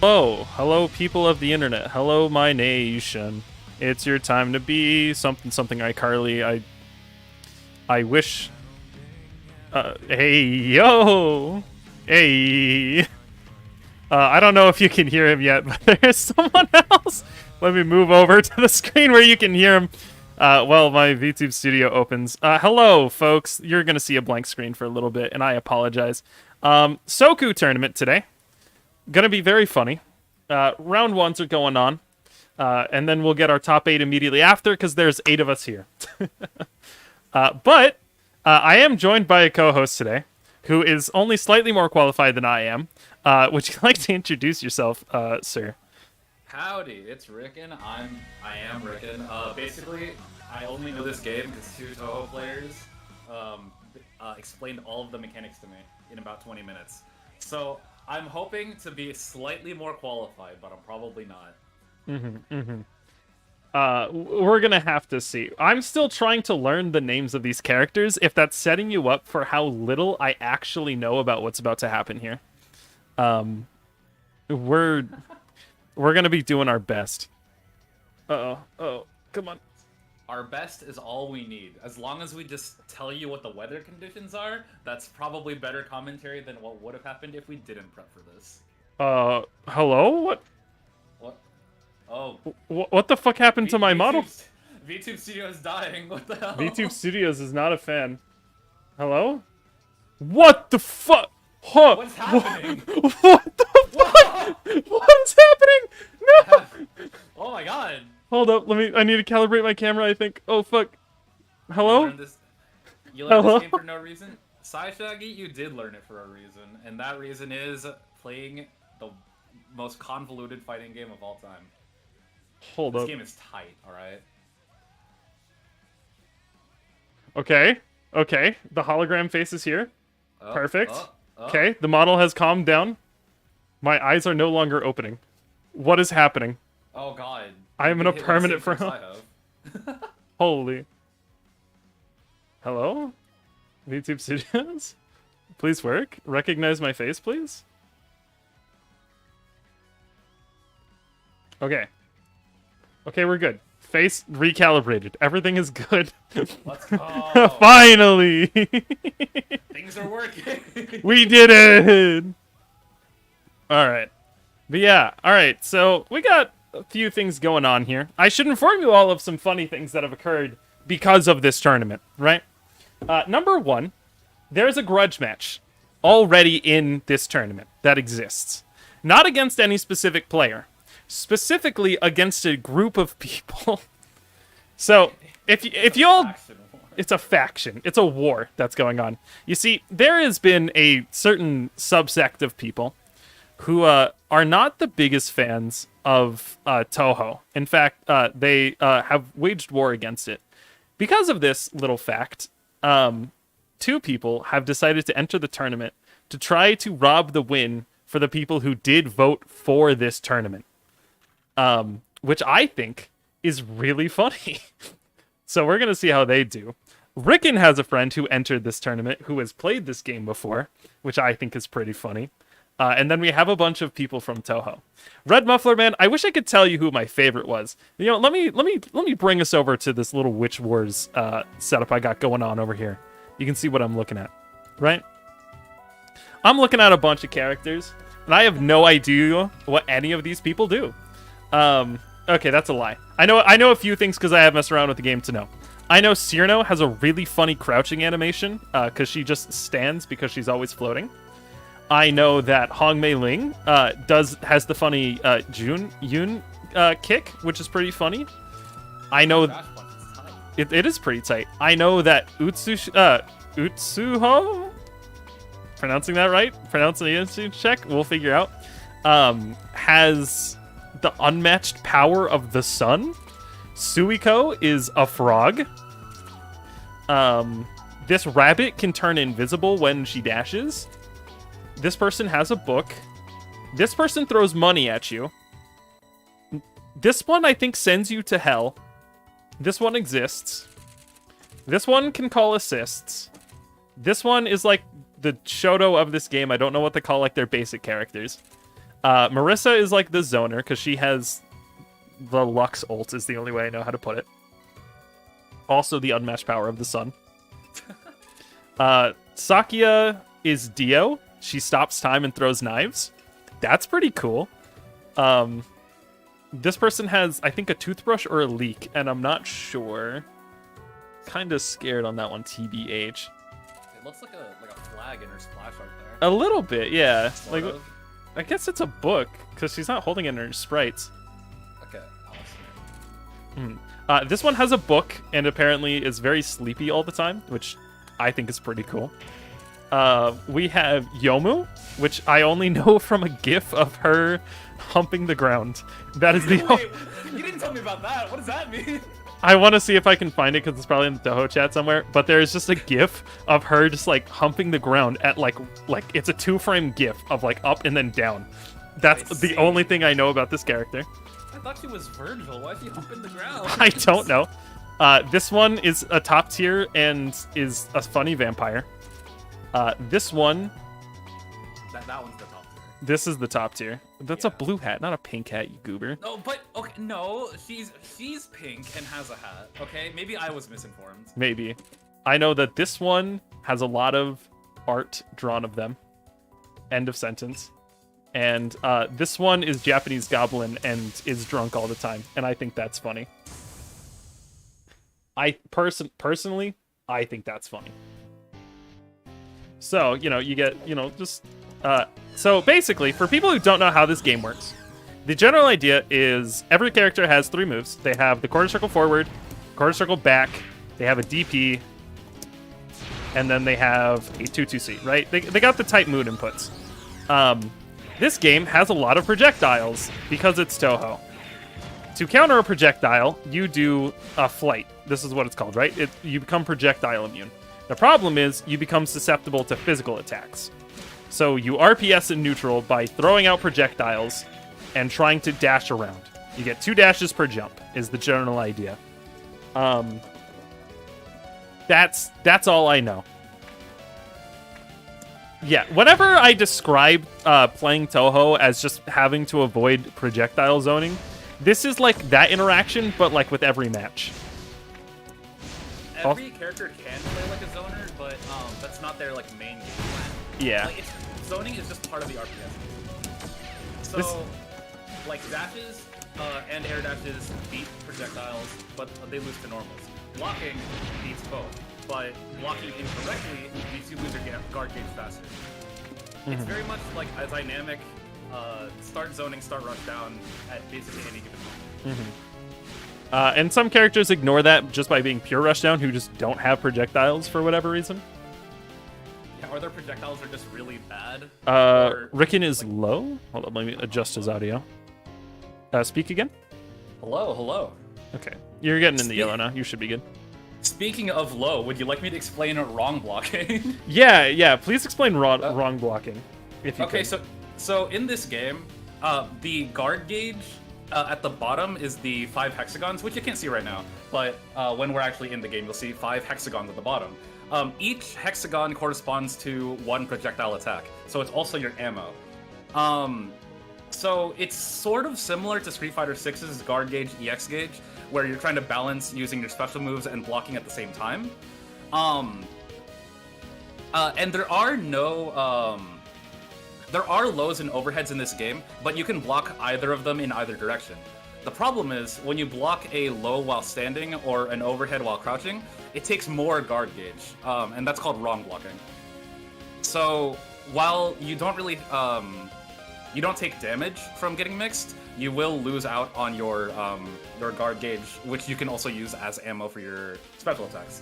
Hello, people of the internet. Hello, my nation. It's your time to be something iCarly. I wish. Hey yo, hey. I don't know if you can hear him yet, but there's someone else. Let me move over to the screen where you can hear him. Well, my VTube studio opens. Hello, folks. You're gonna see a blank screen for a little bit, and I apologize. Soku tournament today. Gonna be very funny. Round ones are going on. And then we'll get our top 8 immediately after, because there's 8 of us here. But I am joined by a co-host today, who is only slightly more qualified than I am. Would you like to introduce yourself, sir? Howdy, it's Rickon. I am Rickon. Basically, I only know this game because 2 Touhou players explained all of the mechanics to me in about 20 minutes. So I'm hoping to be slightly more qualified, but I'm probably not. We're gonna have to see. I'm still trying to learn the names of these characters, if that's setting you up for how little I actually know about what's about to happen here. We're gonna be doing our best. Oh, come on. Our best is all we need. As long as we just tell you what the weather conditions are, that's probably better commentary than what would have happened if we didn't prep for this. Hello? What? Oh. What the fuck happened to my model? VTube Studio is dying. What the hell? VTube Studios is not a fan. Hello? What the fuck? Huh. What's happening? What the fuck? What's happening? No! Oh my god. Hold up, I need to calibrate my camera, I think. Oh fuck. Hello? You learned this game for no reason? Shaggy, you did learn it for a reason, and that reason is playing the most convoluted fighting game of all time. Hold up. This game is tight, alright? Okay. The hologram face is here. Perfect. Oh. Okay, the model has calmed down. My eyes are no longer opening. What is happening? Oh god. I am in a permanent frown. Holy. Hello? VTube Studios? Please work. Recognize my face, please. Okay, we're good. Face recalibrated. Everything is good. Let's go. Finally! Things are working. We did it! Alright. But yeah, alright, so we got a few things going on here. I should inform you all of some funny things that have occurred because of this tournament, right? Number 1, there's a grudge match already in this tournament that exists. Not against any specific player. Specifically against a group of people. So, if you all... It's a faction. It's a war that's going on. You see, there has been a certain subsect of people who are not the biggest fans of Touhou. In fact, they have waged war against it. Because of this little fact, 2 people have decided to enter the tournament to try to rob the win for the people who did vote for this tournament. Which I think is really funny. So we're going to see how they do. Rickon has a friend who entered this tournament who has played this game before, which I think is pretty funny. And then we have a bunch of people from Touhou. Red Muffler Man, I wish I could tell you who my favorite was. You know, let me bring us over to this little Witch Wars setup I got going on over here. You can see what I'm looking at, right? I'm looking at a bunch of characters, and I have no idea what any of these people do. Okay, that's a lie. I know a few things because I have messed around with the game to know. I know Cyrano has a really funny crouching animation because she just stands because she's always floating. I know that Hong Mei Ling has the funny Yun kick, which is pretty funny. I know it is pretty tight. I know that Utsuho, pronouncing that right? Pronunciation check. We'll figure out. Has the unmatched power of the sun. Suiko is a frog. This rabbit can turn invisible when she dashes. This person has a book. This person throws money at you. This one, I think, sends you to hell. This one exists. This one can call assists. This one is like the Shoto of this game. I don't know what they call like their basic characters. Marissa is like the zoner because she has the Lux ult is the only way I know how to put it. Also the unmatched power of the sun. Sakia is Dio. She stops time and throws knives. That's pretty cool. This person has, I think, a toothbrush or a leak, and I'm not sure. Kind of scared on that one, TBH. It looks like a flag in her splash art there. A little bit, yeah. Sort like, of. I guess it's a book because she's not holding it in her sprites. Okay, awesome. This one has a book and apparently is very sleepy all the time, which I think is pretty cool. We have Yomu, which I only know from a gif of her humping the ground. That is the. Wait, you didn't tell me about that. What does that mean? I want to see if I can find it because it's probably in the Touhou chat somewhere. But there's just a gif of her just like humping the ground at like it's a 2-frame gif of like up and then down. That's the only thing I know about this character. I thought she was Virgil. Why is she humping the ground? I don't know. This one is a top tier and is a funny vampire. This one. That one's the top tier. This is the top tier. That's a blue hat, not a pink hat, you goober. No, but okay, no, she's pink and has a hat. Okay, maybe I was misinformed. Maybe. I know that this one has a lot of art drawn of them. End of sentence. And this one is Japanese Goblin and is drunk all the time, and I think that's funny. Personally, I think that's funny. So, you get, just... So basically, for people who don't know how this game works, the general idea is every character has 3 moves. They have the quarter circle forward, quarter circle back, they have a DP, and then they have a 2-2-C, right? They got the type mood inputs. This game has a lot of projectiles because it's Touhou. To counter a projectile, you do a flight. This is what it's called, right? You become projectile immune. The problem is you become susceptible to physical attacks. So you RPS in neutral by throwing out projectiles and trying to dash around. You get 2 dashes per jump is the general idea. That's all I know. Yeah, whenever I describe playing Touhou as just having to avoid projectile zoning, this is like that interaction, but like with every match. Every character can play like a zoner, but that's not their like main game plan. Yeah. Like, zoning is just part of the RPS. So, like dashes and air dashes beat projectiles, but they lose to normals. Blocking beats both, but blocking incorrectly makes you lose your guard gauge faster. It's very much like a dynamic start zoning, start rush down at basically any given moment. And some characters ignore that just by being pure rushdown, who just don't have projectiles for whatever reason. Yeah, or their projectiles are just really bad. Ricken is low. Hold on, let me adjust his audio. Speak again. Hello. Okay, you're getting in the yellow now. You should be good. Speaking of low, would you like me to explain wrong blocking? Yeah. Please explain wrong blocking. If you could. So in this game, the guard gauge at the bottom is the 5 hexagons, which you can't see right now. But when we're actually in the game, you'll see 5 hexagons at the bottom. Each hexagon corresponds to 1 projectile attack, so it's also your ammo. So it's sort of similar to Street Fighter 6's guard gauge, EX gauge, where you're trying to balance using your special moves and blocking at the same time. And there are no there are lows and overheads in this game, but you can block either of them in either direction. The problem is, when you block a low while standing or an overhead while crouching, it takes more guard gauge, and that's called wrong blocking. So, while you don't really, you don't take damage from getting mixed, you will lose out on your guard gauge, which you can also use as ammo for your special attacks.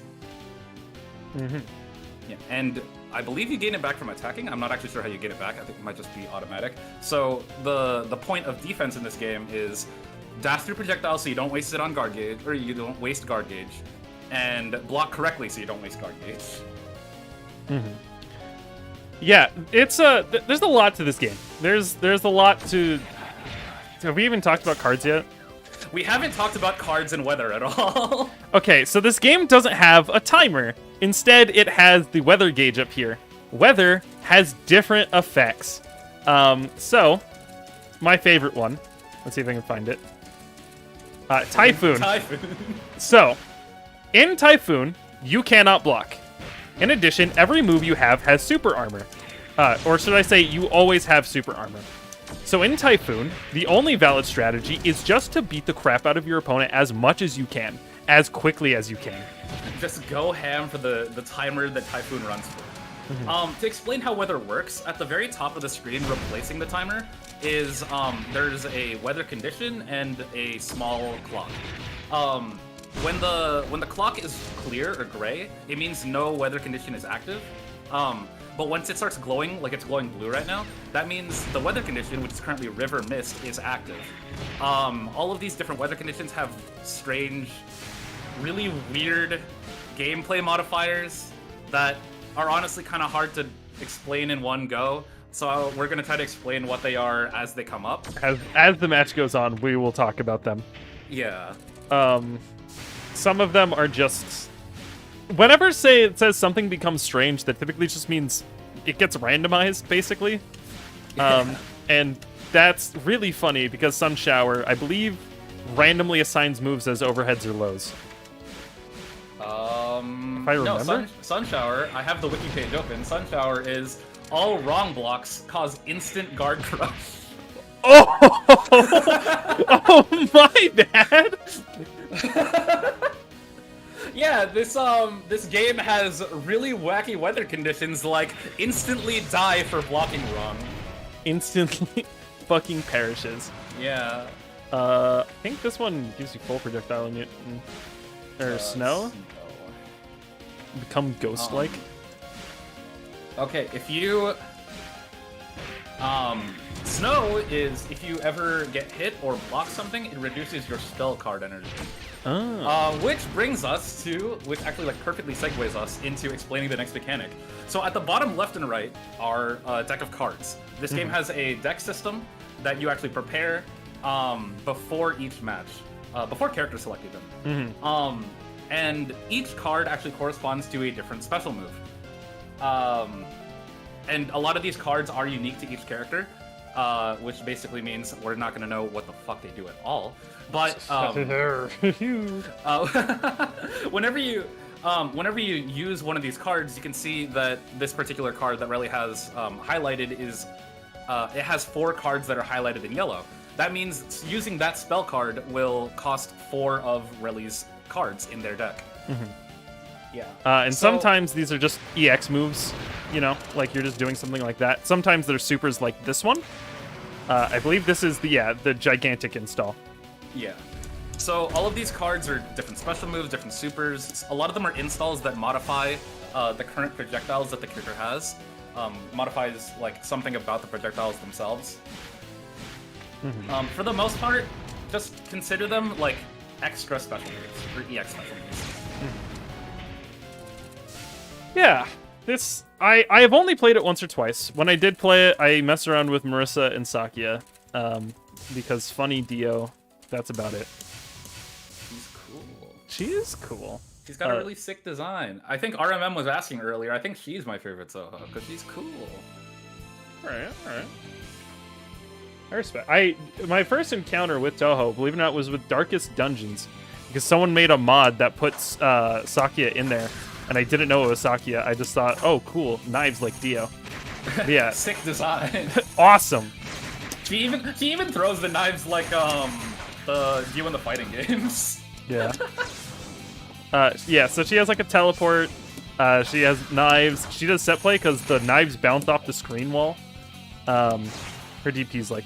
Yeah, and I believe you gain it back from attacking. I'm not actually sure how you get it back. I think it might just be automatic. So the point of defense in this game is dash through projectiles so you don't waste it on guard gauge, or you don't waste guard gauge, and block correctly so you don't waste guard gauge. Yeah, it's there's a lot to this game. There's a lot to. Have we even talked about cards yet? We haven't talked about cards and weather at all. Okay, so this game doesn't have a timer. Instead, it has the weather gauge up here. Weather has different effects. So, my favorite one. Let's see if I can find it. Typhoon. Typhoon. So, in Typhoon, you cannot block. In addition, every move you have has super armor. Or should I say, you always have super armor. So in Typhoon, the only valid strategy is just to beat the crap out of your opponent as much as you can, as quickly as you can. Just go ham for the timer that Typhoon runs for. To explain how weather works, at the very top of the screen replacing the timer is there's a weather condition and a small clock. When the clock is clear or gray, it means no weather condition is active. But once it starts glowing, like it's glowing blue right now, that means the weather condition, which is currently River Mist, is active. All of these different weather conditions have strange, really weird gameplay modifiers that are honestly kind of hard to explain in one go. So we're going to try to explain what they are as they come up. As the match goes on, we will talk about them. Yeah. Some of them are just... Whenever it says something becomes strange, that typically just means it gets randomized, basically. Yeah. And that's really funny because Sun Shower, I believe, randomly assigns moves as overheads or lows. If I remember? No, Sun Shower, I have the wiki page open. Sun Shower is all wrong blocks cause instant guard crush. Oh! Oh, my bad! Yeah, this game has really wacky weather conditions like instantly die for blocking wrong. Instantly fucking perishes. Yeah. I think this one gives you full projectile immunity. Or snow? Become ghost-like. Okay, if you... Snow is, if you ever get hit or block something, it reduces your spell card energy. Oh. Which brings us to, which actually like perfectly segues us into explaining the next mechanic. So at the bottom left and right are a deck of cards. This game has a deck system that you actually prepare before each match, before character select even. And each card actually corresponds to a different special move. And a lot of these cards are unique to each character, which basically means we're not going to know what the fuck they do at all. But whenever you use one of these cards, you can see that this particular card that Relly has highlighted is it has 4 cards that are highlighted in yellow. That means using that spell card will cost 4 of Relly's cards in their deck. Yeah. And sometimes these are just EX moves, you know, like you're just doing something like that. Sometimes they're supers like this one. I believe this is the gigantic install. Yeah. So all of these cards are different special moves, different supers. A lot of them are installs that modify the current projectiles that the character has. Modifies like something about the projectiles themselves. For the most part, just consider them like extra special moves, or EX special moves. Yeah, this I have only played it once or twice. When I did play it, I messed around with Marissa and Sakia, because funny Dio. That's about it. She's cool. She is cool. She's got a really sick design. I think RMM was asking earlier. I think she's my favorite Touhou because she's cool. All right. I respect. My first encounter with Touhou, believe it or not, was with Darkest Dungeons, because someone made a mod that puts Sakia in there. And I didn't know it was Sakia. I just thought, oh, cool, knives like Dio. But yeah, sick design. Awesome. She even throws the knives like the you in the fighting games. Yeah. Yeah. So she has like a teleport. She has knives. She does set play because the knives bounce off the screen wall. Her DP's like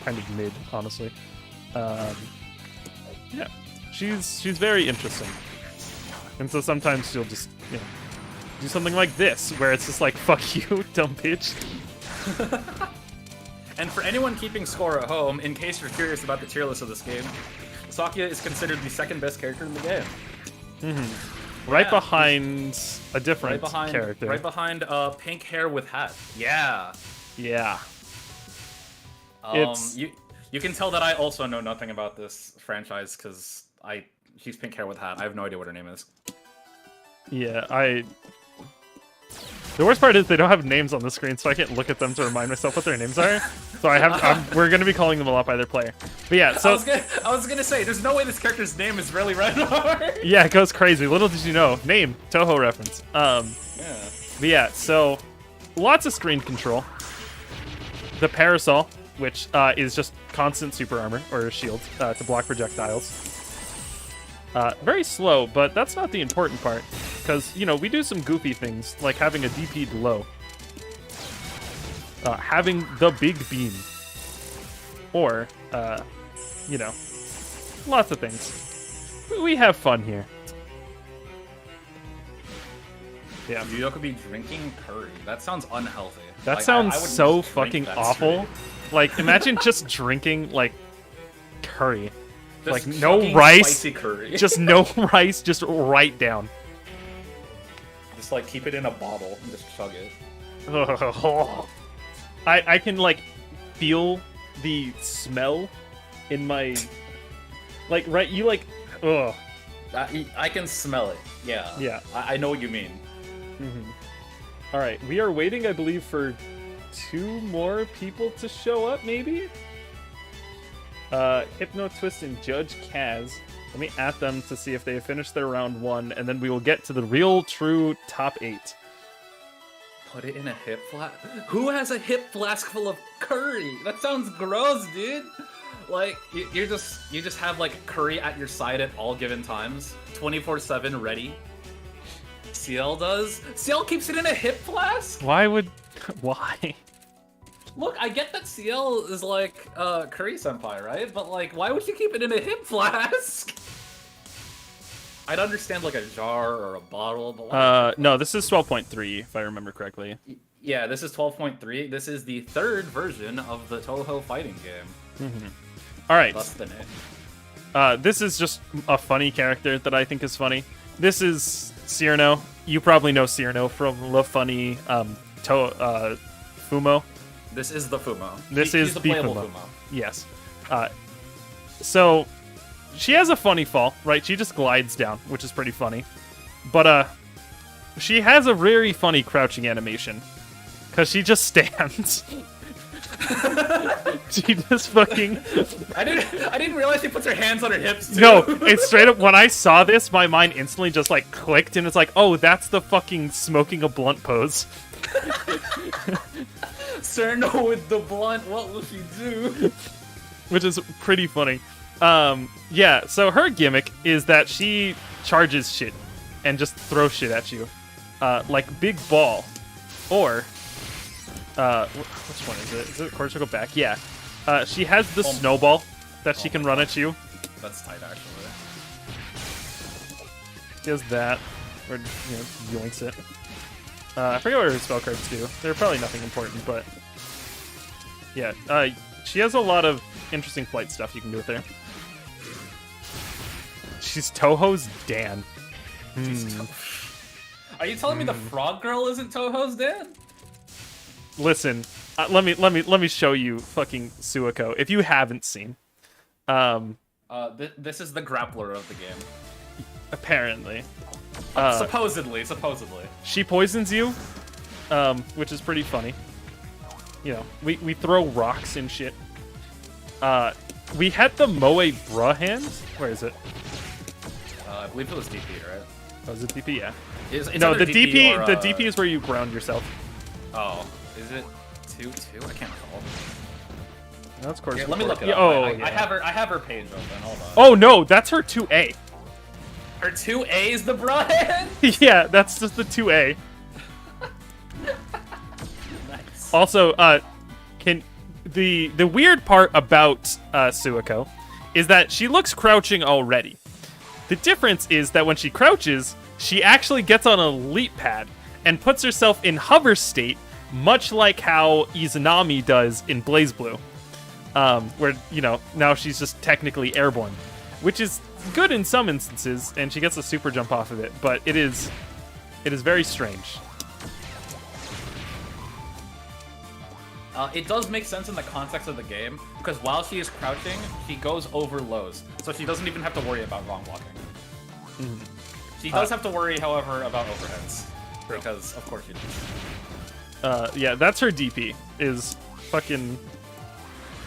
kind of mid, honestly. Yeah. She's very interesting. And so sometimes she'll just, you know, do something like this, where it's just like, fuck you, dumb bitch. And for anyone keeping score at home, in case you're curious about the tier list of this game, Sakia is considered the second best character in the game. Right behind a different character. Right behind pink hair with hat. Yeah. Yeah. You can tell that I also know nothing about this franchise, because she's pink hair with hat. I have no idea what her name is. Yeah, The worst part is they don't have names on the screen, so I can't look at them to remind myself what their names are. So we're gonna be calling them a lot by their player. But yeah, so I was gonna say, there's no way this character's name is really Renhart. yeah, it goes crazy. Little did you know, name Touhou reference. Yeah. But yeah, so lots of screen control. The parasol, which is just constant super armor or shield to block projectiles. Very slow, but that's not the important part. Because, you know, we do some goofy things, like having a DP'd low. Having the big beam. Or, you know, lots of things. We have fun here. Yeah. You could be drinking curry. That sounds unhealthy. That like, sounds I wouldn't so just drink fucking that awful. straight. Like, imagine just drinking, like, curry. Just Like, no chugging rice. spicy curry. Just no rice, just right down. Just like keep it in a bottle and just chug it. I can, like, feel the smell in my... Like, right, you, like... Ugh. I can smell it. Yeah. Yeah. I know what you mean. Mm-hmm. Alright, we are waiting, I believe, for 2 more people to show up, maybe? Hypno, Twist, and Judge Kaz. Let me at them to see if they have finished their round 1, and then we will get to the real, true top 8. Put it in a hip flask? Who has a hip flask full of curry? That sounds gross, dude. Like, you just have, like, curry at your side at all given times. 24/7 ready. CL does? CL keeps it in a hip flask? Why would... Why? Look, I get that CL is like Curry Senpai, right? But like, why would you keep it in a hip flask? I'd understand like a jar or a bottle, but why No, this is 12.3, if I remember correctly. yeah, this is 12.3. This is the 3rd version of the Touhou fighting game. Mm-hmm. All right. Less than it. This is just a funny character that I think is funny. This is Cyrano. You probably know Cyrano from La Funny Fumo. This is the Fumo. This He's is the the playable Fumo. Fumo. Yes. So she has a funny fall, right? She just glides down, which is pretty funny. But she has a very funny crouching animation. Because she just stands. She just fucking... I didn't realize she puts her hands on her hips too. No, it's straight up, when I saw this, my mind instantly just like clicked and it's like, oh, that's the fucking smoking a blunt pose. Cyrano with the blunt, what will she do? Which is pretty funny. Yeah, so her gimmick is that she charges shit and just throws shit at you. Like Big Ball. Or, which one is it? Is it Quarter Circle Back? Yeah. She has the snowball that she can run at you. That's tight, actually. She has that, or, you know, yoinks it. I forget what her spell cards do. They're probably nothing important, but... Yeah, she has a lot of interesting flight stuff you can do with her. She's Touhou's Dan. Are you telling me the frog girl isn't Touhou's Dan? Listen, let me show you fucking Suco if you haven't seen. This is the grappler of the game. Apparently. Supposedly. She poisons you, which is pretty funny. You know, we throw rocks and shit. We had the Moe Bruh hand. Where is it? I believe it was DP, right? Oh, is it DP? Yeah. It's No, either the DP. or, The DP is where you ground yourself. Oh, is it 2-2? I can't recall. That's course. Here, let me look it up. Oh, I yeah. have her page open. Hold on. Oh no, that's her 2A. Her 2A is the bra hand? Yeah, that's just the 2A. Nice. Also, the weird part about Suco is that she looks crouching already. The difference is that when she crouches, she actually gets on a leap pad and puts herself in hover state, much like how Izanami does in BlazBlue, where, you know, now she's just technically airborne, which is good in some instances, and she gets a super jump off of it, but it is very strange. It does make sense in the context of the game, because while she is crouching, she goes over lows, so she doesn't even have to worry about wrong blocking. Mm-hmm. She does have to worry, however, about overheads, because of course she does. Yeah, that's her DP. Is fucking.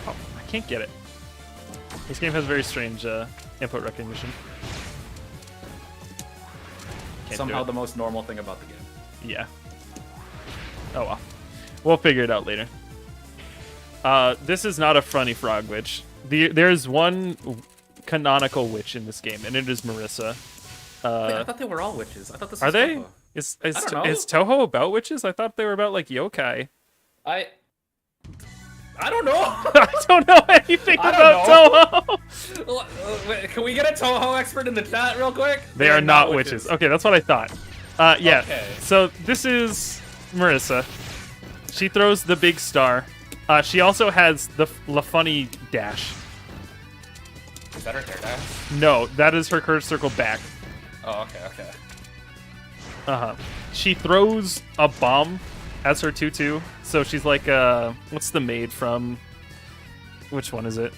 Oh, I can't get it. This game has very strange input recognition. Can't Somehow the most normal thing about the game. Yeah. Oh well. We'll figure it out later. This is not a funny frog witch. There's one canonical witch in this game, and it is Marissa. Wait, I thought they were all witches. I thought this was Are they? Touhou. Is don't know. Touhou about witches? I thought they were about like yokai. I don't know. I don't know anything I about don't Touhou. Wait, can we get a Touhou expert in the chat real quick? They are not witches. Okay, that's what I thought. Yeah. Okay. So this is Marissa. She throws the big star. She also has the funny dash. Is that her hair dash? No, that is her curved circle back. Oh, okay. She throws a bomb as her tutu. So she's like, what's the maid from? Which one is it?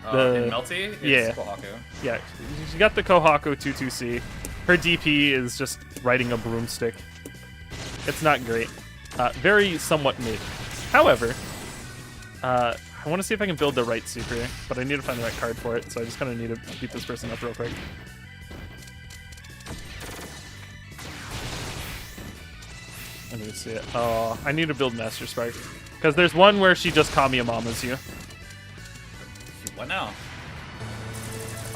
In Melty? It's yeah. Kohaku. Yeah, she got the Kohaku 22C. Her DP is just riding a broomstick. It's not great. Very somewhat mid. However, I want to see if I can build the right super, but I need to find the right card for it, so I just kind of need to beat this person up real quick. Let me see it. Oh, I need to build Master Spark. Because there's one where she just Kamiyamamas you. What now?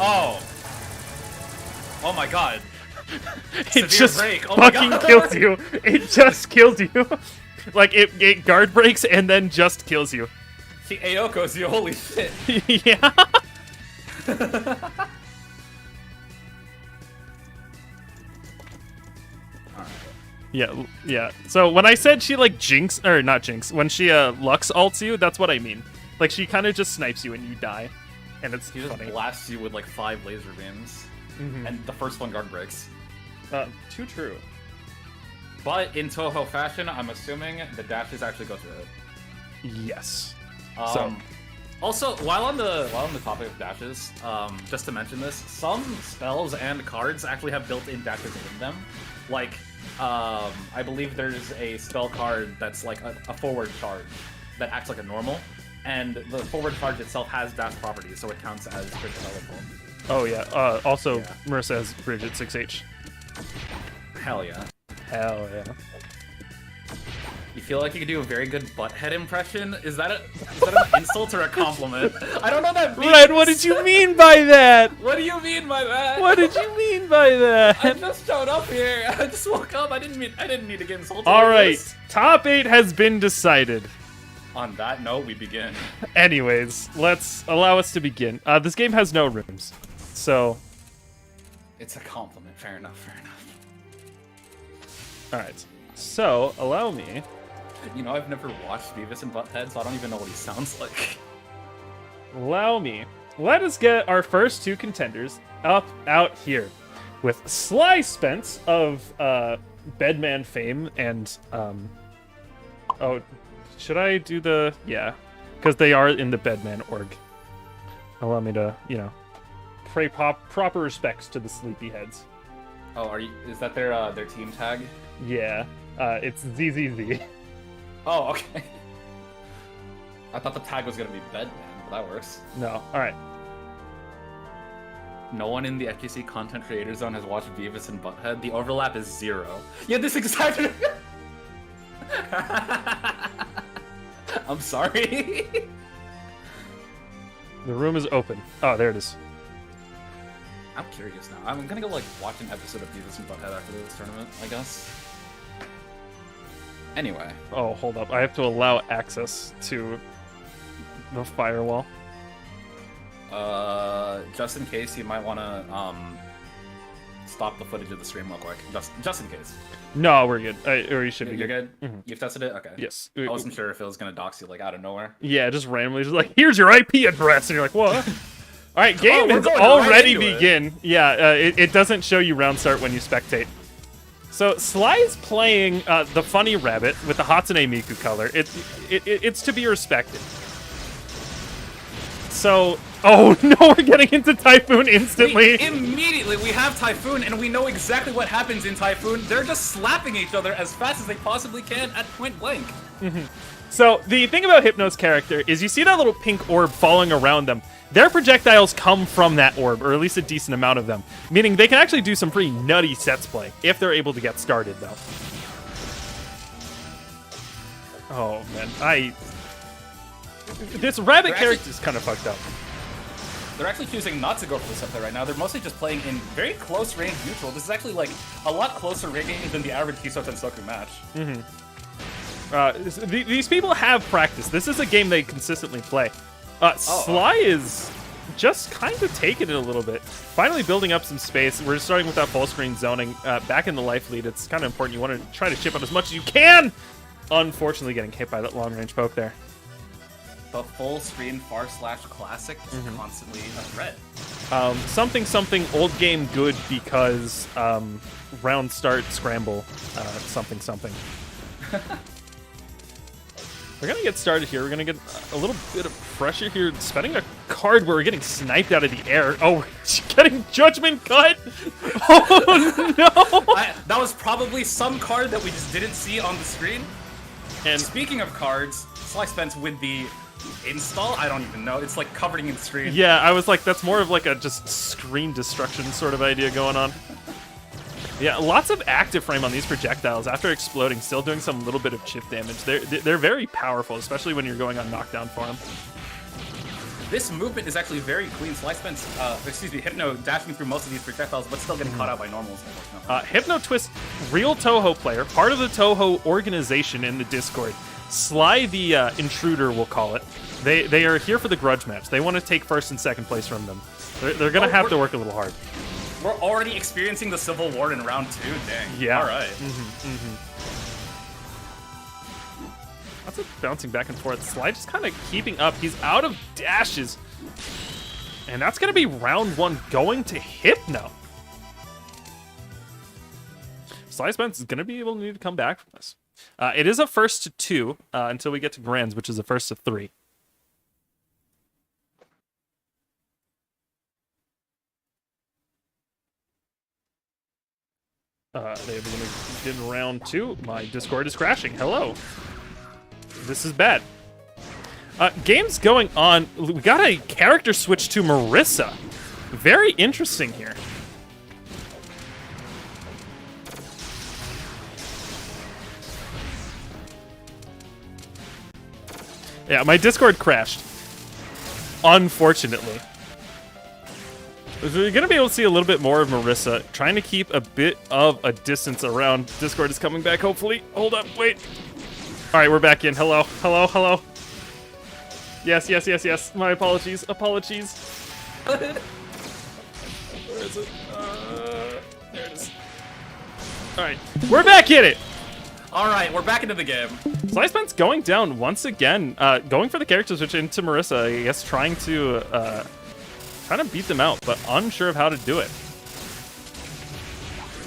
Oh! Oh my god. It just break. Oh my fucking God. kills you. It just kills you. Like, it guard breaks and then just kills you. She Aoko's you, holy shit. Yeah. Yeah. So when I said she like jinx, or not jinx, when she Lux ults you, that's what I mean. Like she kind of just snipes you and you die, and it's She just funny. blasts you with like 5 laser beams, and the first one guard breaks. Too true. But in Touhou fashion, I'm assuming the dashes actually go through it. Yes. Also, while on the topic of dashes, just to mention this, some spells and cards actually have built-in dashes in them. Like, I believe there's a spell card that's like a forward charge that acts like a normal, and the forward charge itself has dash properties, so it counts as critical teleport. Oh yeah. Also, Yeah. Marissa has Bridge at 6H. Hell yeah. Hell yeah. You feel like you could do a very good butthead impression? Is that an insult or a compliment? I don't know what that means. Red, what did you mean by that? What do you mean by that? What did you mean by that? I just showed up here. I just woke up. I didn't need to get insulted. All like right, this. top 8 has been decided. On that note, we begin. Anyways, allow us to begin. This game has no rooms, so It's a compliment. Fair enough. all right. So allow me. You know, I've never watched Beavis and Butthead, so I don't even know what he sounds like. Allow me. Let us get our first 2 contenders out here with Sly Spence of Bedman fame and oh, should I do the because they are in the Bedman org. Allow me to pay proper respects to the sleepyheads. Oh, is that their team tag? Yeah, it's ZZZ. Oh, okay. I thought the tag was gonna be Bedman, but that works. No, all right. No one in the FGC content creator zone has watched Beavis and Butthead. The overlap is 0. Yeah, this exact. I'm sorry. The room is open. Oh, there it is. I'm curious now. I'm gonna go like watch an episode of Beavis and Butthead after this tournament, I guess. Anyway. Oh, hold up. I have to allow access to the firewall. Just in case, you might want to stop the footage of the stream real quick. Just in case. No, we're good. Or you should be You're good. good? Mhm. You've tested it? Okay. Yes. I wasn't sure if it was gonna dox you like out of nowhere. Yeah, just randomly, just like, here's your IP address, and you're like, what? All right, game we're has going already right into it. begin. Yeah, it doesn't show you round start when you spectate. So Sly is playing the funny rabbit with the Hatsune Miku color. It's to be respected. So, oh no, we're getting into Typhoon instantly. We immediately Unfortunately, we have Typhoon, and we know exactly what happens in Typhoon. They're just slapping each other as fast as they possibly can at point blank. So the thing about Hypno's character is you see that little pink orb falling around them. Their projectiles come from that orb, or at least a decent amount of them, meaning they can actually do some pretty nutty sets play if they're able to get started, though. Oh, man. This rabbit character is kind of fucked up. They're actually choosing not to go for the set play right now. They're mostly just playing in very close range neutral. This is actually like a lot closer range than the average Hisoutensoku match. These people have practice. This is a game they consistently play. Sly is just kind of taking it a little bit. Finally building up some space. We're starting with that full screen zoning. Back in the life lead, it's kind of important. You want to try to chip out as much as you can. Unfortunately, getting hit by that long range poke there. The full screen /classic is constantly a threat. Something old game good because round start scramble something. We're going to get started here. We're going to get a little bit of pressure here. Spending a card where we're getting sniped out of the air. Oh, we're getting Judgment Cut. Oh, no. That was probably some card that we just didn't see on the screen. And speaking of cards, Sly Spence with the install? I don't even know. It's like covering in screen. Yeah, I was like, that's more of like a just screen destruction sort of idea going on. Yeah, lots of active frame on these projectiles after exploding, still doing some little bit of chip damage. They're very powerful, especially when you're going on knockdown for them. This movement is actually very clean. Sly Spence, Hypno dashing through most of these projectiles, but still getting caught out by normals. Hypno Twist, real Touhou player, part of the Touhou organization in the Discord. Sly the intruder, we'll call it. They are here for the grudge match. They want to take first and second place from them. They're going to have to work a little hard. We're already experiencing the Civil War in round 2? Dang. Yeah. All right. Lots of bouncing back and forth. Sly just kind of keeping up. He's out of dashes. And that's going to be round 1 going to Hypno. Sly Spence is going to be able to need to come back from this. It is a first to 2 until we get to Grands, which is a first to 3. They're going to get round 2. My Discord is crashing. Hello. This is bad. Game's going on. We got a character switch to Marissa. Very interesting here. Yeah, my Discord crashed. Unfortunately. We're going to be able to see a little bit more of Marissa, trying to keep a bit of a distance around. Discord is coming back, hopefully. Hold up, wait. All right, we're back in. Hello, hello, hello. Yes, yes, yes, yes. My apologies, apologies. Where is it? There it is. All right, we're back in it. All right, we're back into the game. Sly Spence going down once again, going for the character switch into Marissa, I guess trying to beat them out, but unsure of how to do it.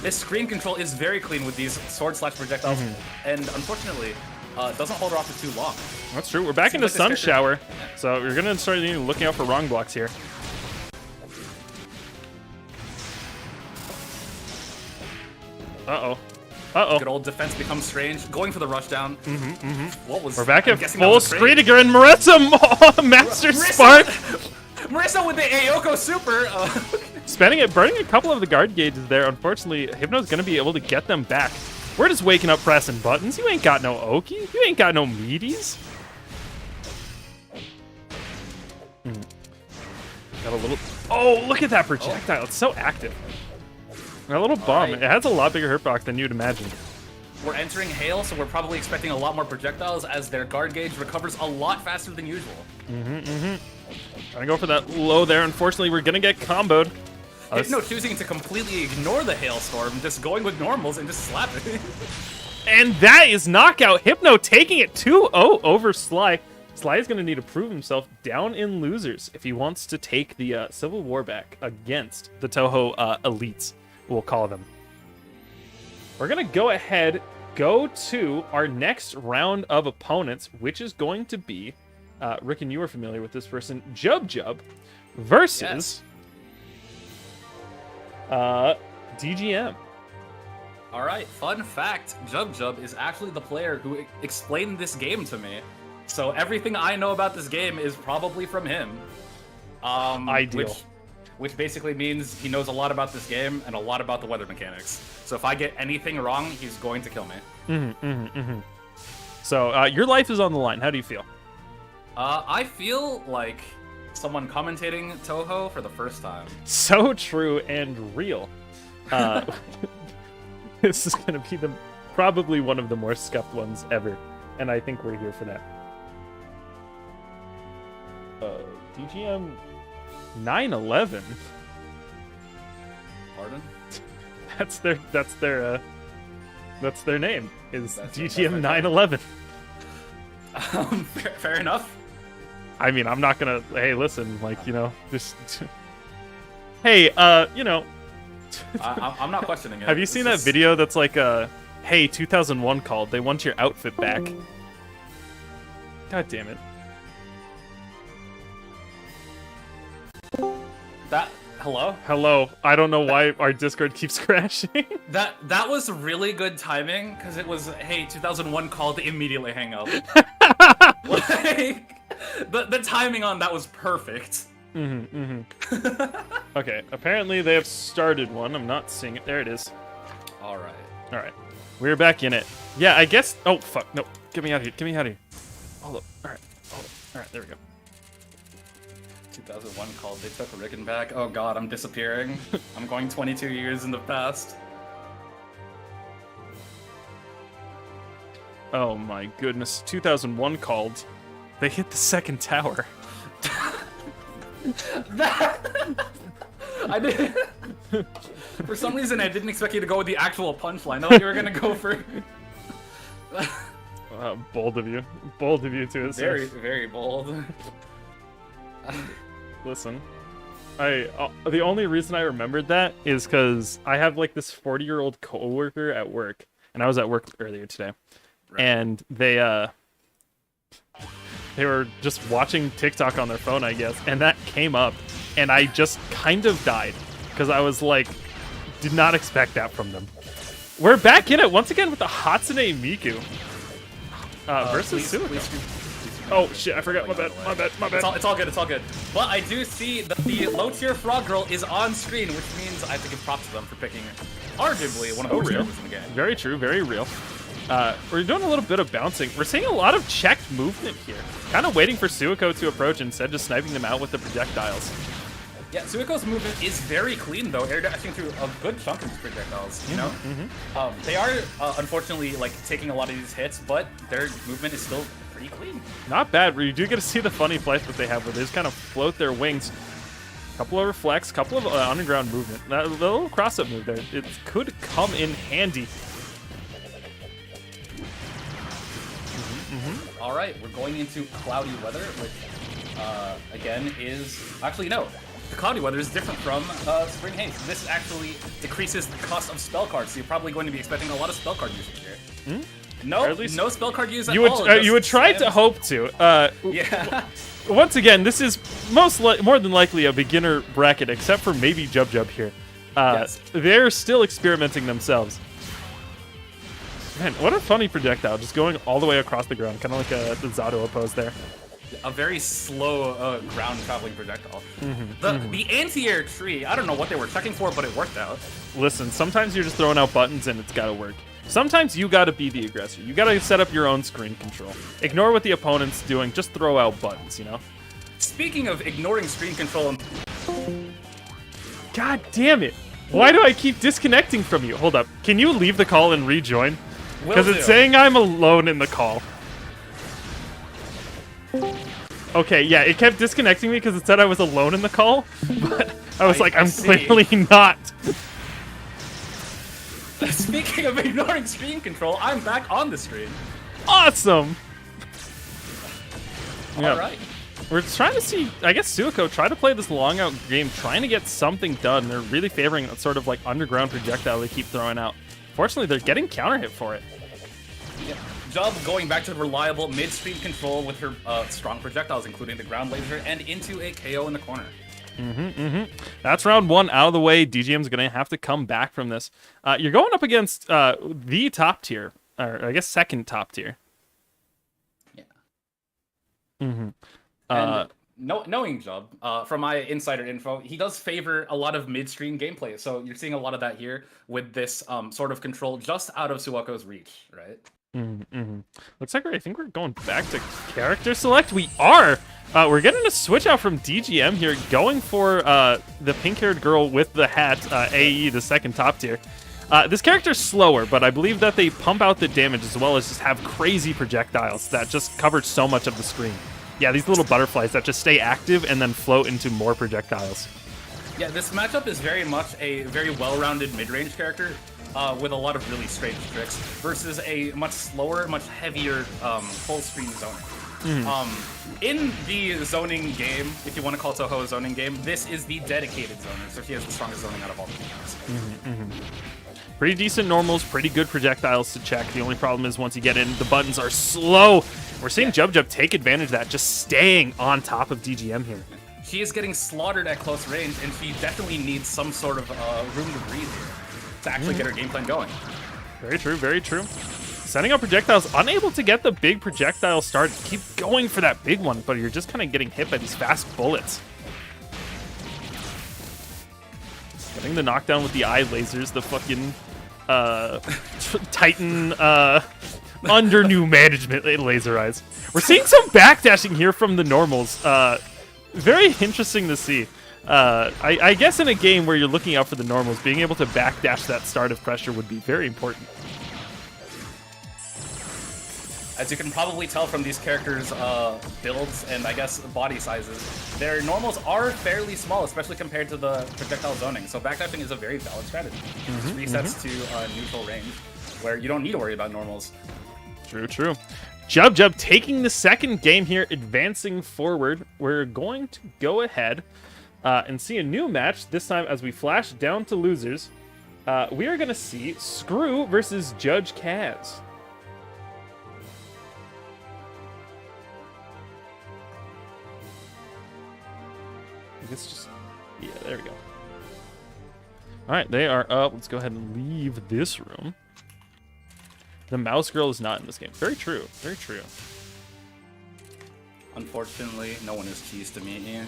This screen control is very clean with these sword/projectiles, and unfortunately, doesn't hold her off for too long. That's true. We're back into Sun Shower, so we're going to start looking out for wrong blocks here. Uh-oh. Uh-oh. Good old defense becomes strange. Going for the rush down. What was? We're back at full screen again. Marissa, Master Spark. Marissa with the Ayoko Super. Burning a couple of the guard gauges there. Unfortunately, Hypno's going to be able to get them back. We're just waking up pressing buttons. You ain't got no Oki. You ain't got no meaties. Got a little... Oh, look at that projectile. It's so active. A little bomb. Right. It has a lot bigger hitbox than you'd imagine. We're entering Hail, so we're probably expecting a lot more projectiles as their guard gauge recovers a lot faster than usual. Trying to go for that low there. Unfortunately, we're going to get comboed. Hypno choosing to completely ignore the Hailstorm, just going with normals and just slapping. And that is knockout. Hypno taking it 2-0 over Sly. Sly is going to need to prove himself down in losers if he wants to take the Civil War back against the Touhou elites, we'll call them. We're going to go ahead, go to our next round of opponents, which is going to be, Rick and you are familiar with this person, Jub versus... Yes. DGM. All right, fun fact, Jub is actually the player who explained this game to me. So everything I know about this game is probably from him. Ideal. Which basically means he knows a lot about this game and a lot about the weather mechanics. So if I get anything wrong, he's going to kill me. So your life is on the line. How do you feel? I feel like someone commentating Touhou for the first time. So true and real. This is going to be probably one of the more scuffed ones ever, and I think we're here for that. DGM 911. Pardon? That's their name. Is That's DGM 911. Fair enough. I mean, I'm not gonna. Hey, listen, like, you know, just. Hey, you know. I'm not questioning it. Have you seen that video that's like, hey, 2001 called. They want your outfit back. God damn it. Hello? Hello. I don't know why our Discord keeps crashing. That was really good timing, because it was, hey, 2001 called, immediately hang up. Like, the timing on that was perfect. Okay, apparently they have started one. I'm not seeing it. There it is. Alright. We're back in it. Yeah, I guess... Oh, fuck. No. Get me out of here. Get me out of here. Hold up. Alright. Alright, there we go. 2001 called, they took Rickon back. Oh god, I'm disappearing. I'm going 22 years in the past. Oh my goodness. 2001 called. They hit the second tower. I did. For some reason, I didn't expect you to go with the actual punchline. I thought you were gonna go for. Bold of you. Bold of you to assert. Very, very bold. Listen, the only reason I remembered that is because I have like this 40-year-old coworker at work, and I was at work earlier today, and they were just watching TikTok on their phone, I guess, and that came up, and I just kind of died because I was like, did not expect that from them. We're back in it once again with the Hatsune Miku versus Suco. Oh shit, I forgot, my bad. It's all good. But I do see that the low tier frog girl is on screen, which means I have to give props to them for picking arguably one of the worst characters in the game. Very true, very real. We're doing a little bit of bouncing. We're seeing a lot of checked movement here. Kind of waiting for Suco to approach instead just sniping them out with the projectiles. Yeah, Suiko's movement is very clean though, air dashing through a good chunk of these projectiles, you know? They are, unfortunately, like, taking a lot of these hits, but their movement is still pretty clean. Not bad, you do get to see the funny flight that they have where they just kind of float their wings. Couple of reflex, couple of underground movement. That little cross-up move there, it could come in handy. All right, we're going into cloudy weather, which, again, is... Actually, no. The cloudy weather is different from Spring Haze. This actually decreases the cost of spell cards, so you're probably going to be expecting a lot of spell card usage here. No spell card use at all. You would try to hope to. Yeah. Once again, this is more than likely a beginner bracket, except for maybe Jub here. Yes. They're still experimenting themselves. Man, what a funny projectile, just going all the way across the ground, kind of like the Zato pose there. A very slow ground traveling projectile. The anti-air tree, I don't know what they were checking for, but it worked out. Listen, sometimes you're just throwing out buttons and it's gotta work. Sometimes you gotta be the aggressor. You gotta set up your own screen control. Ignore what the opponent's doing, just throw out buttons, you know? Speaking of ignoring screen control... God damn it! Why do I keep disconnecting from you? Hold up, can you leave the call and rejoin? Because it's saying I'm alone in the call. Okay, yeah, it kept disconnecting me because it said I was alone in the call, but I was I'm clearly not. Speaking of ignoring screen control, I'm back on the screen. Awesome! Alright. We're trying to see, I guess Suco try to play this long out game, trying to get something done. They're really favoring that sort of like underground projectile they keep throwing out. Fortunately, they're getting counter hit for it. Yeah. Job going back to the reliable mid-screen control with her strong projectiles, including the ground laser, and into a KO in the corner. That's round 1 out of the way. DGM's going to have to come back from this. You're going up against the top tier, or I guess second top tier. Yeah. And knowing Jub, from my insider info, he does favor a lot of mid-stream gameplay. So you're seeing a lot of that here with this sort of control just out of Suwako's reach, right? Looks like I think we're going back to character select. We are. We're getting a switch out from DGM here, going for the pink-haired girl with the hat, AE, the second top tier. This character's slower, but I believe that they pump out the damage as well as just have crazy projectiles that just cover so much of the screen. Yeah, these little butterflies that just stay active and then float into more projectiles. Yeah, this matchup is very much a very well-rounded mid-range character with a lot of really strange tricks versus a much slower, much heavier full-screen zoner. In the zoning game, if you want to call Touhou a zoning game, this is the dedicated zoner, so she has the strongest zoning out of all the games. Pretty decent normals, pretty good projectiles to check. The only problem is once you get in, the buttons are slow. We're seeing Jub take advantage of that, just staying on top of DGM here. She is getting slaughtered at close range, and she definitely needs some sort of room to breathe here to actually get her game plan going. Very true, very true. Setting up projectiles, unable to get the big projectile start. Keep going for that big one, but you're just kind of getting hit by these fast bullets. Getting the knockdown with the eye lasers, the fucking Titan under new management laser eyes. We're seeing some backdashing here from the normals. Very interesting to see. I guess in a game where you're looking out for the normals, being able to backdash that start of pressure would be very important. As you can probably tell from these characters' builds and I guess body sizes, their normals are fairly small, especially compared to the projectile zoning. So backdashing is a very valid strategy. It resets to neutral range, where you don't need to worry about normals. True, true. Jub taking the second game here, advancing forward. We're going to go ahead and see a new match. This time, as we flash down to losers, we are going to see Screw versus Judge Kaz. I guess just, yeah, there we go. All right, they are up. Let's go ahead and leave this room. The mouse girl is not in this game. Very true. Very true. Unfortunately, no one is cheese to me here.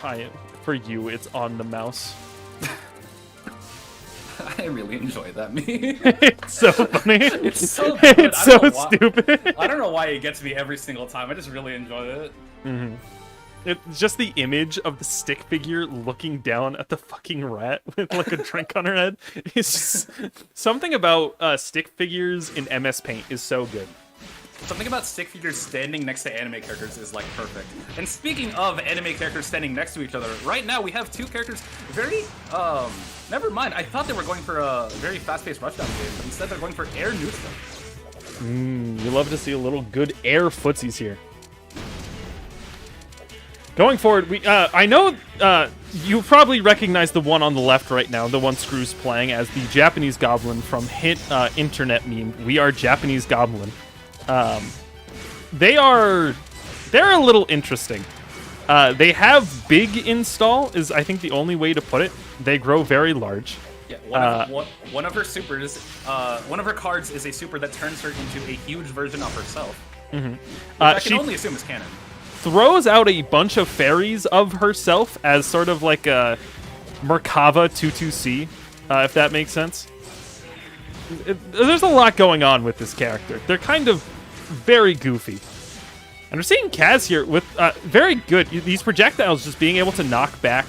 Hi, for you, it's on the mouse. I really enjoy that meme. It's so funny. It's so good. It's so stupid. I don't know why it gets me every single time. I just really enjoy it. It's just the image of the stick figure looking down at the fucking rat with like a drink on her head. It's just something about stick figures in MS Paint is so good. Something about stick figures standing next to anime characters is like perfect. And speaking of anime characters standing next to each other, right now we have two characters very never mind. I thought they were going for a very fast-paced rushdown game, but instead they're going for air neutral. You love to see a little good air footsies here. Going forward, I know you probably recognize the one on the left right now, the one Screw's playing as the Japanese Goblin from hit internet meme, "We are Japanese Goblin." They're a little interesting. They have big install is I think the only way to put it. They grow very large. Yeah, one of her supers, one of her cards is a super that turns her into a huge version of herself. Which I can only assume is canon. Throws out a bunch of fairies of herself as sort of like a Merkava 22C, if that makes sense. There's a lot going on with this character. They're kind of very goofy. And we're seeing Kaz here with very good. These projectiles just being able to knock back.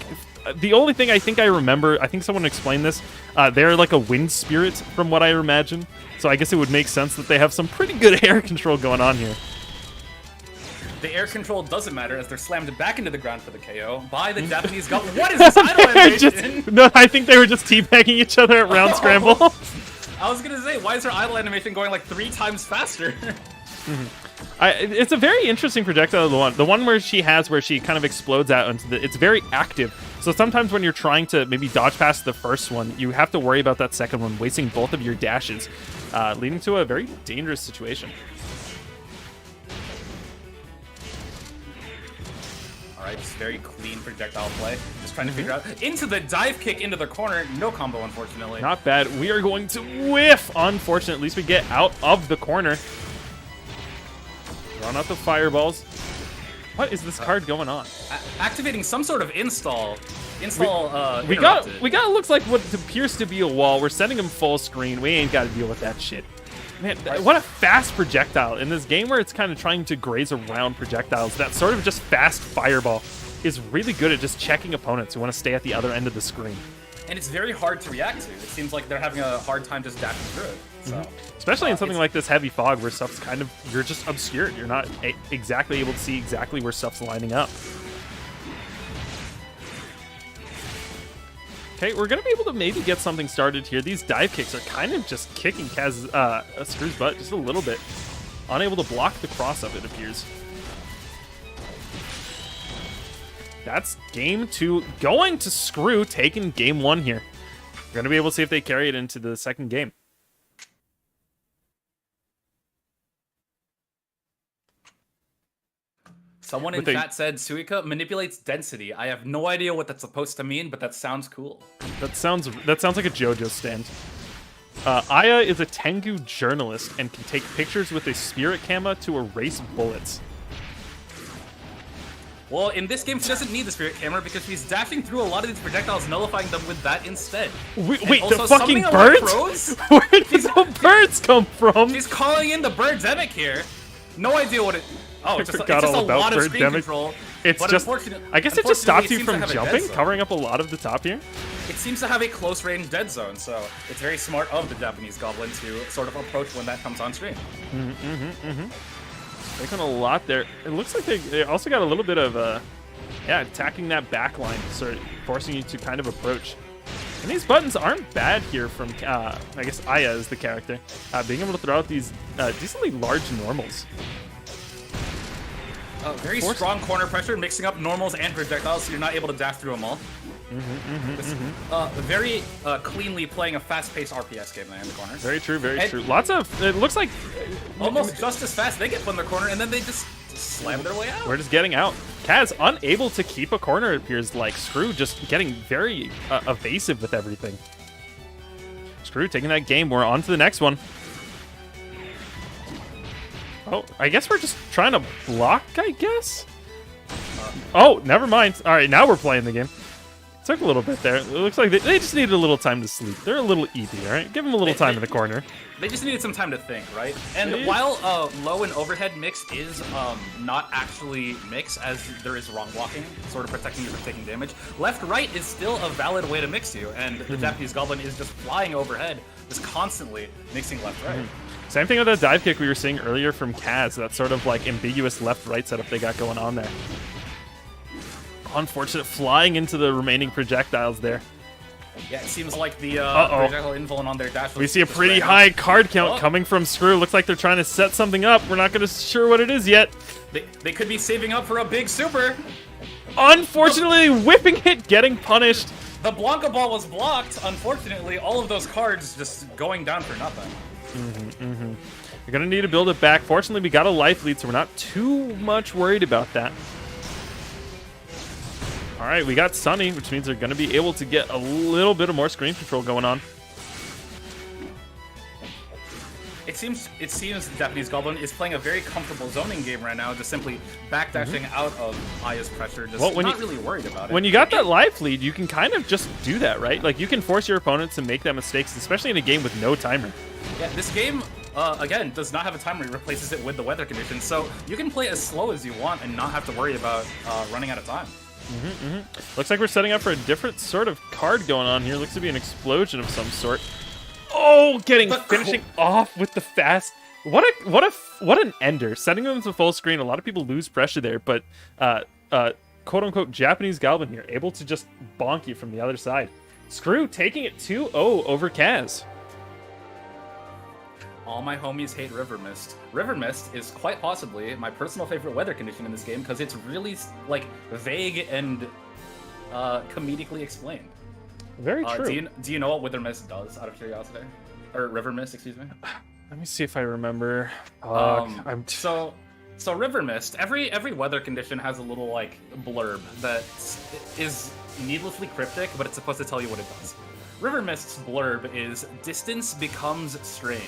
The only thing I think I remember, I think someone explained this, they're like a wind spirit from what I imagine. So I guess it would make sense that they have some pretty good air control going on here. The air control doesn't matter as they're slammed back into the ground for the KO by the Japanese Goblin. What is this idle animation? No, I think they were just teabagging each other at round scramble. I was gonna say, why is her idle animation going like 3 times faster? It's a very interesting projectile. The one where she kind of explodes out into the. It's very active. So sometimes when you're trying to maybe dodge past the first one, you have to worry about that second one, wasting both of your dashes, leading to a very dangerous situation. right? Just very clean projectile play. Just trying to figure out into the dive kick into the corner. No combo, unfortunately. Not bad. We are going to whiff. Unfortunately, at least we get out of the corner. Run out the fireballs. What is this card going on? Activating some sort of install. We got looks like what appears to be a wall. We're sending him full screen. We ain't got to deal with that shit. Man, what a fast projectile. In this game where it's kind of trying to graze around projectiles, that sort of just fast fireball is really good at just checking opponents who want to stay at the other end of the screen. And it's very hard to react to. It seems like they're having a hard time just dashing through it. So, especially in something like this heavy fog where stuff's kind of, you're just obscured. You're not exactly able to see exactly where stuff's lining up. Okay, we're going to be able to maybe get something started here. These dive kicks are kind of just kicking Screw's butt just a little bit. Unable to block the cross-up, it appears. That's game 2. Going to Screw, taking game 1 here. We're going to be able to see if they carry it into the second game. Someone in chat said Suika manipulates density. I have no idea what that's supposed to mean, but that sounds cool. That sounds like a JoJo stand. Aya is a Tengu journalist and can take pictures with a spirit camera to erase bullets. Well, in this game, she doesn't need the spirit camera because she's dashing through a lot of these projectiles, nullifying them with that instead. Wait, the fucking birds? Where did the birds come from? She's calling in the Birdemic here. No idea what it... Oh, it's just a all lot of screen control. It's just... I guess it just stops you from jumping, covering up a lot of the top here. It seems to have a close-range dead zone, so it's very smart of the Japanese Goblin to sort of approach when that comes on screen. Taking a lot there. It looks like they also got a little bit of, attacking that back line, sort of forcing you to kind of approach. And these buttons aren't bad here from, I guess Aya is the character. Being able to throw out these decently large normals. Very strong corner pressure, mixing up normals and projectiles, so you're not able to dash through them all. Very cleanly playing a fast-paced RPS game there in the corner. Very true, very true. Lots of, it looks like... Almost just as fast. They get put in their corner, and then they just slam their way out. We're just getting out. Kaz unable to keep a corner, it appears like. Screw just getting very evasive with everything. Screw taking that game. We're on to the next one. Oh, I guess we're just trying to block, I guess? Oh, never mind. All right, now we're playing the game. Took a little bit there. It looks like they just needed a little time to sleep. They're a little easy, all right? Give them a little time in the corner. They just needed some time to think, right? And while low and overhead mix is not actually mix, as there is wrong blocking, sort of protecting you from taking damage, left-right is still a valid way to mix you, and the Japanese Goblin is just flying overhead, just constantly mixing left-right. Same thing with that dive kick we were seeing earlier from Kaz, that sort of like ambiguous left-right setup they got going on there. Unfortunate flying into the remaining projectiles there. Yeah, it seems like the projectile influence on their dash. We see a pretty high card count coming from Screw. Looks like they're trying to set something up. We're not going to sure what it is yet. They could be saving up for a big super. Unfortunately, whipping it, getting punished. The Blanca ball was blocked. Unfortunately, all of those cards just going down for nothing. You're going to need to build it back. Fortunately, we got a life lead, so we're not too much worried about that. All right, we got Sunny, which means they're going to be able to get a little bit of more screen control going on. It seems the Japanese Goblin is playing a very comfortable zoning game right now, just simply backdashing out of Aya's pressure, just not really worried about it. When you got that life lead, you can kind of just do that, right? Like, you can force your opponents to make that mistakes, especially in a game with no timer. Yeah, this game, again, does not have a timer. It replaces it with the weather conditions, so you can play as slow as you want and not have to worry about running out of time. Looks like we're setting up for a different sort of card going on here. Looks to be an explosion of some sort. Oh, finishing off with the fast. What an ender. Setting them to full screen. A lot of people lose pressure there, but quote unquote Japanese Goblin here, able to just bonk you from the other side. Screw taking it 2-0 over Kaz. All my homies hate River Mist. River Mist is quite possibly my personal favorite weather condition in this game because it's really like vague and comedically explained. Very true. Do you know what Wither Mist does, out of curiosity? Or River Mist, excuse me? Let me see if I remember. So So River Mist, every weather condition has a little like blurb that is needlessly cryptic, but it's supposed to tell you what it does. River Mist's blurb is distance becomes strange.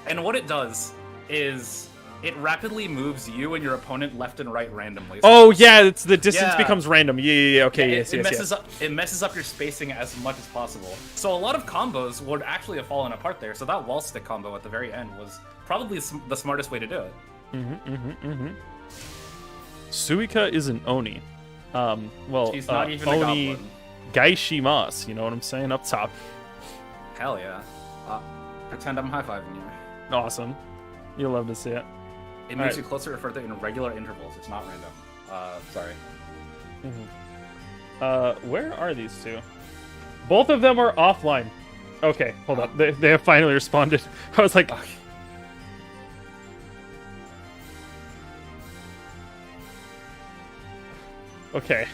And what it does is it rapidly moves you and your opponent left and right randomly. So Oh yeah, it's the distance becomes random. Yeah. Okay, it yes. It messes up your spacing as much as possible. So a lot of combos would actually have fallen apart there. So that wall stick combo at the very end was probably the smartest way to do it. Suika is an Oni. Well, She's not even a Oni goblin. Gaishimasu, you know what I'm saying? Up top. Hell yeah. Pretend I'm high-fiving you. Awesome. You'll love to see it. It moves you closer or further in regular intervals. It's not random. Sorry. Where are these two? Both of them are offline. Okay, hold up. They have finally responded. I was like... Okay.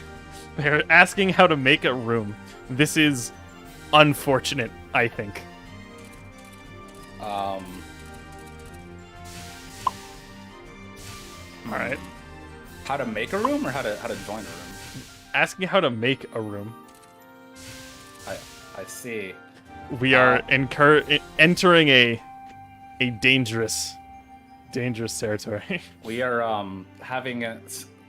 They're asking how to make a room. This is unfortunate, I think. Alright. How to make a room or how to join a room? Asking how to make a room. I see. We are entering a dangerous territory. We are having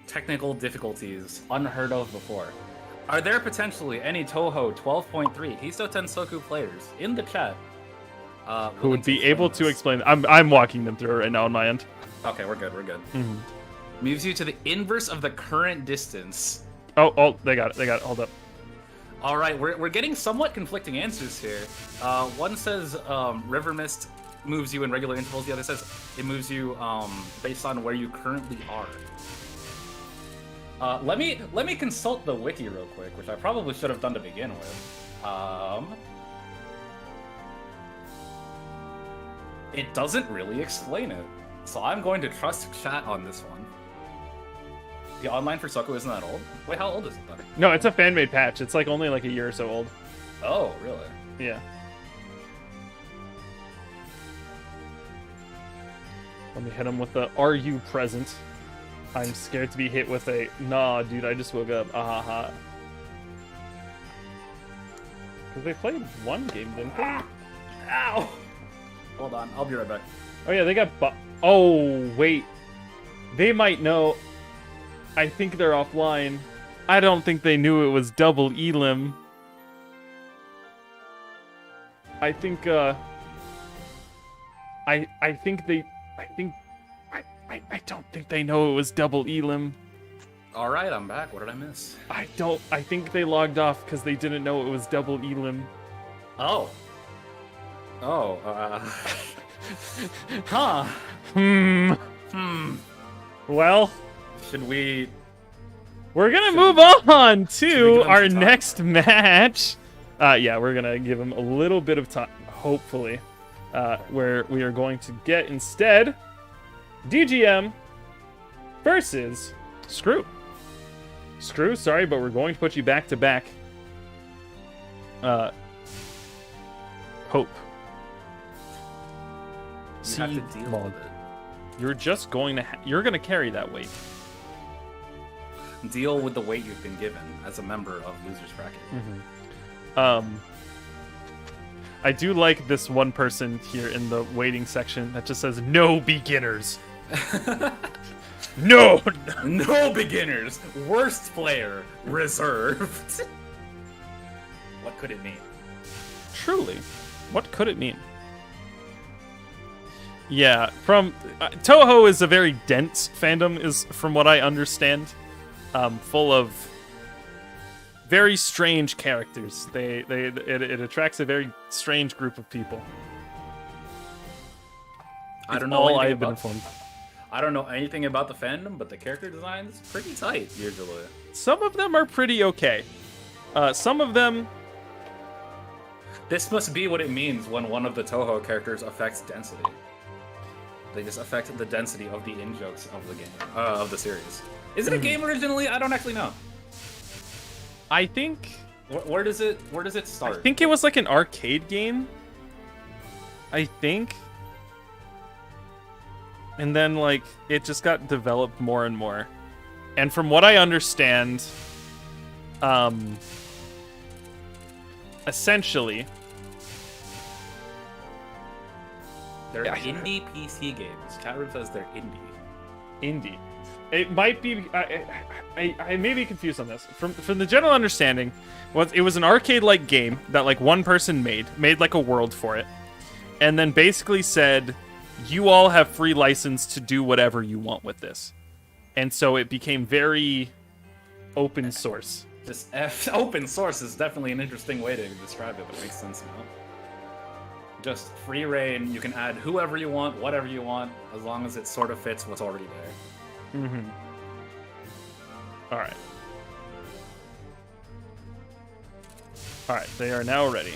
technical difficulties unheard of before. Are there potentially any Touhou 12.3 Hisoutensoku players in the chat who would be able to explain? I'm walking them through it right now on my end. Okay, we're good. Moves you to the inverse of the current distance. Oh, they got it. Hold up. All right, we're getting somewhat conflicting answers here. One says River Mist moves you in regular intervals. The other says it moves you based on where you currently are. Let me consult the wiki real quick, which I probably should have done to begin with. It doesn't really explain it, so I'm going to trust chat on this one. The online for Suco isn't that old. Wait, how old is it then? No, it's a fan-made patch. It's like only like a year or so old. Oh, really? Yeah. Let me hit him with the "Are you present?" I'm scared to be hit with a "Nah, dude, I just woke up." Ahaha. Because they played one game, didn't they? Ow! Hold on, I'll be right back. Oh yeah, they got. Oh wait, they might know. I think they're offline. I don't think they knew it was double elim. I think. I don't think they know it was double elim. All right, I'm back. What did I miss? I think they logged off because they didn't know it was double elim. Oh. Huh. Well, should we? We're gonna move on to our next match. Yeah, we're gonna give him a little bit of time, hopefully, where we are going to get instead DGM versus Screw. Screw, sorry, but we're going to put you back to back. Hope. You have to deal with it. You're just going to you're going to carry that weight. Deal with the weight you've been given as a member of Losers Bracket. I do like this one person here in the waiting section that just says no beginners. No beginners. Worst player reserved. What could it mean? Truly, what could it mean? Yeah, from Touhou is a very dense fandom, is from what I understand, full of very strange characters. It attracts a very strange group of people. I don't know. I've been informed. I don't know anything about the fandom, but the character design is pretty tight usually. Some of them are pretty okay. Some of them. This must be what it means when one of the Touhou characters affects density. They just affect the density of the in-jokes of the game, of the series. Is it a game originally? I don't actually know. I think. Where does it start? I think it was like an arcade game. I think. And then, like, it just got developed more and more. And from what I understand, essentially... They're indie PC games. Chatroom says they're indie. Indie. It might be... I may be confused on this. From the general understanding, it was an arcade-like game that, like, one person made like a world for it. And then basically said... You all have free license to do whatever you want with this. And so it became very open source. Just open source is definitely an interesting way to describe it. That makes sense now. Just free reign. You can add whoever you want, whatever you want, as long as it sort of fits what's already there. Mm-hmm. All right. All right, they are now ready.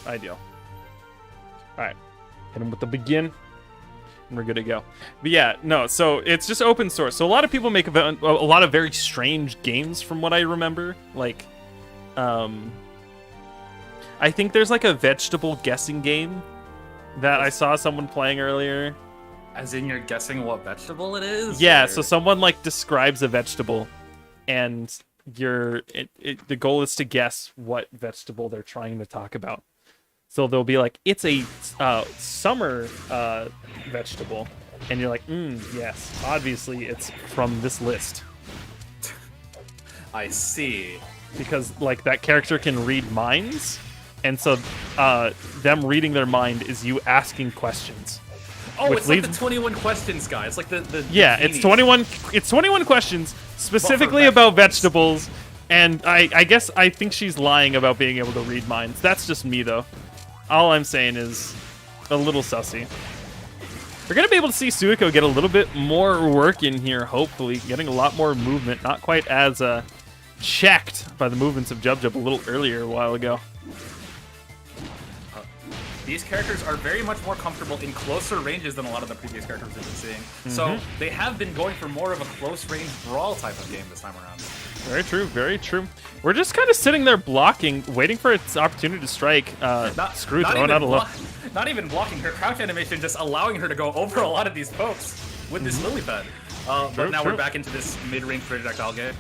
Ideal. Alright. Hit him with the begin. And we're good to go. But yeah, no, so it's just open source. So a lot of people make a lot of very strange games from what I remember. Like, I think there's like a vegetable guessing game that I saw someone playing earlier. As in you're guessing what vegetable it is? Yeah, or... so someone like describes a vegetable and the goal is to guess what vegetable they're trying to talk about. So they'll be like, it's a summer vegetable. And you're like, yes, obviously it's from this list. I see. Because, like, that character can read minds. And so them reading their mind is you asking questions. Oh, it's like the 21 questions guy. It's like the yeah, it's 21 questions specifically about vegetables. And I guess I think she's lying about being able to read minds. That's just me, though. All I'm saying is a little sussy. We're going to be able to see Suco get a little bit more work in here, hopefully. Getting a lot more movement. Not quite as checked by the movements of Jub a little earlier a while ago. These characters are very much more comfortable in closer ranges than a lot of the previous characters we've been seeing. So they have been going for more of a close-range brawl type of game this time around. Very true, very true. We're just kind of sitting there blocking, waiting for its opportunity to strike. Screw throwing out a low. Not even blocking. Her crouch animation just allowing her to go over a lot of these pokes with this lily pad. But now we're back into this mid-range projectile game.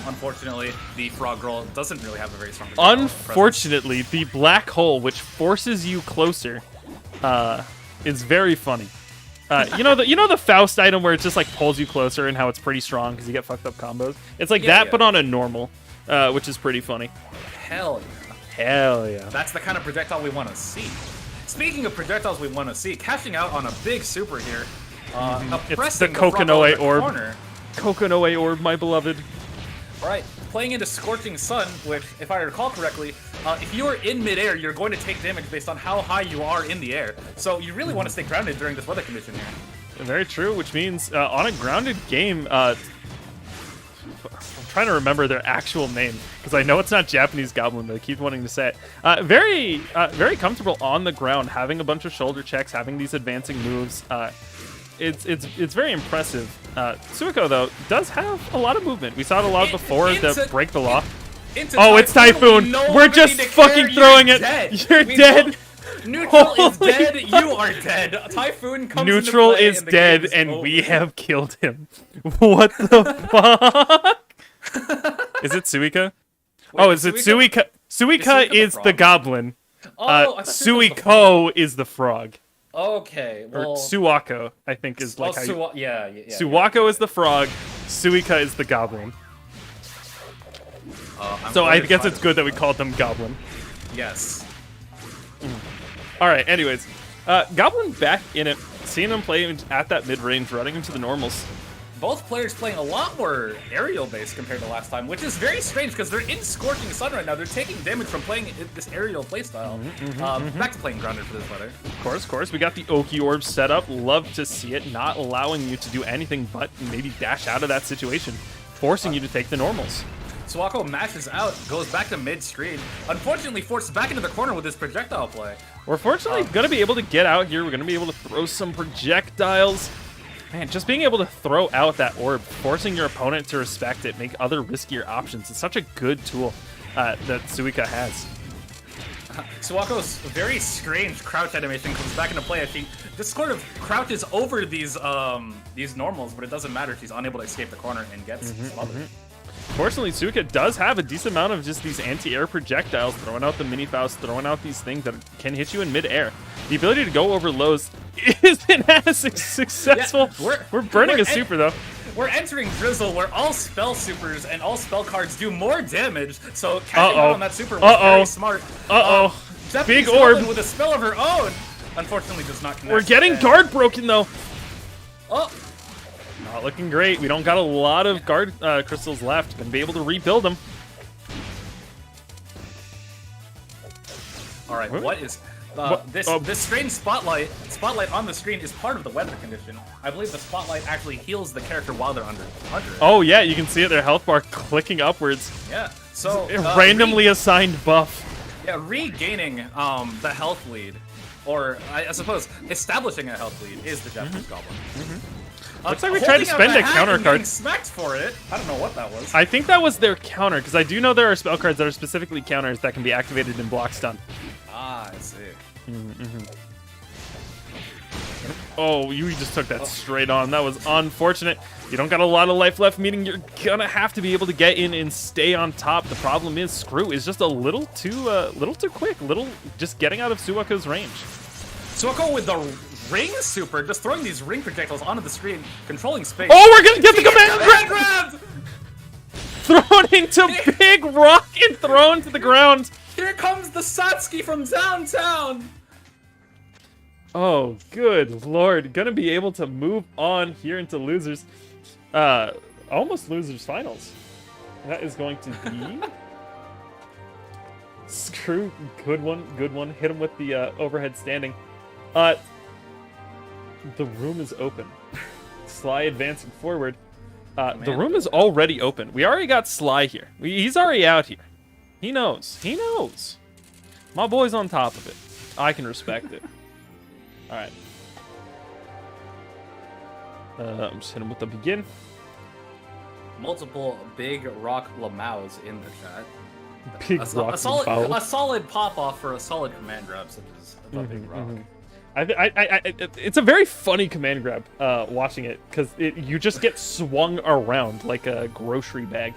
Unfortunately, the frog girl doesn't really have a very strong Unfortunately, the black hole, which forces you closer, is very funny. You know the Faust item where it just like pulls you closer and how it's pretty strong because you get fucked up combos. It's like that, but on a normal, which is pretty funny. Hell yeah! Hell yeah! That's the kind of projectile we want to see. Speaking of projectiles we want to see, cashing out on a big super here. It's the Kokonoe orb. Kokonoe orb, my beloved. Alright, playing into Scorching Sun, which, if I recall correctly, if you are in midair, you're going to take damage based on how high you are in the air. So you really want to stay grounded during this weather condition here. Very true, which means on a grounded game, I'm trying to remember their actual name, because I know it's not Japanese Goblin, but I keep wanting to say it. Very comfortable on the ground, having a bunch of shoulder checks, having these advancing moves. It's very impressive. Suco, though, does have a lot of movement. We saw it a lot before to break the law. Oh, it's Typhoon! We're just fucking throwing it! You're dead! Neutral is dead, you are dead. Typhoon comes Neutral into play is dead, and we have killed him. What the fuck? Is it Suika? Oh, is it Suika? Suika is the goblin. Suiko is the frog. Okay, well... Or Suwako, I think, is like how you... Yeah. Suwako is the frog, Suika is the goblin. So I guess it's good that we called them Goblin. Yes. Alright, anyways. Goblin back in it, seeing him play at that mid-range, running into the normals. Both players playing a lot more aerial-based compared to last time, which is very strange because they're in Scorching Sun right now. They're taking damage from playing this aerial playstyle. Back to playing grounded for this weather. Of course. We got the Oki Orb set up. Love to see it. Not allowing you to do anything but maybe dash out of that situation. Forcing you to take the normals. Suwako mashes out, goes back to mid-screen. Unfortunately, forced back into the corner with this projectile play. We're fortunately going to be able to get out here. We're going to be able to throw some projectiles. Man, just being able to throw out that orb, forcing your opponent to respect it, make other riskier options. It's such a good tool that Suika has. Suako's very strange crouch animation comes back into play as she just sort of crouches over these normals, but it doesn't matter. She's unable to escape the corner and gets smothered. Fortunately, Suka does have a decent amount of just these anti-air projectiles, throwing out the mini Faust, throwing out these things that can hit you in mid-air. The ability to go over lows isn't as successful. Yeah, we're burning a super, though. We're entering Drizzle where all spell supers and all spell cards do more damage, so catching out on that super was very smart. Big orb with a spell of her own, unfortunately does not connect. We're getting guard broken, though. Oh. Not looking great. We don't got a lot of guard crystals left. Gonna be able to rebuild them. All right, what is this strange spotlight on the screen is part of the weather condition. I believe the spotlight actually heals the character while they're under it. Oh yeah, you can see it, their health bar clicking upwards. Yeah, so randomly assigned buff. Yeah, regaining the health lead, or I suppose establishing a health lead is the Japanese Goblin. Looks like we tried to spend a counter card. Smacked for it. I don't know what that was. I think that was their counter, because I do know there are spell cards that are specifically counters that can be activated in block stun. Ah, I see. Oh, you just took that straight on. That was unfortunate. You don't got a lot of life left, meaning you're gonna have to be able to get in and stay on top. The problem is Screw is just a little too quick, just getting out of Suako's range. Suako with the ring super, just throwing these ring projectiles onto the screen, controlling space. Oh, we're gonna get the command grab! Thrown into big rock and thrown to the ground. Here comes the Satsuki from downtown. Oh, good lord. Gonna be able to move on here into losers. Almost losers finals. That is going to be... Screw, good one. Hit him with the overhead standing. The room is open. Sly advancing forward. The room is already open. We already got Sly here. He's already out here. He knows. My boy's on top of it. I can respect it. All right. I'm just hitting with the begin. Multiple big rock lamaus in the chat. Big rock a solid pop off for a solid command grab such as the big rock. It's a very funny command grab watching it, because you just get swung around like a grocery bag.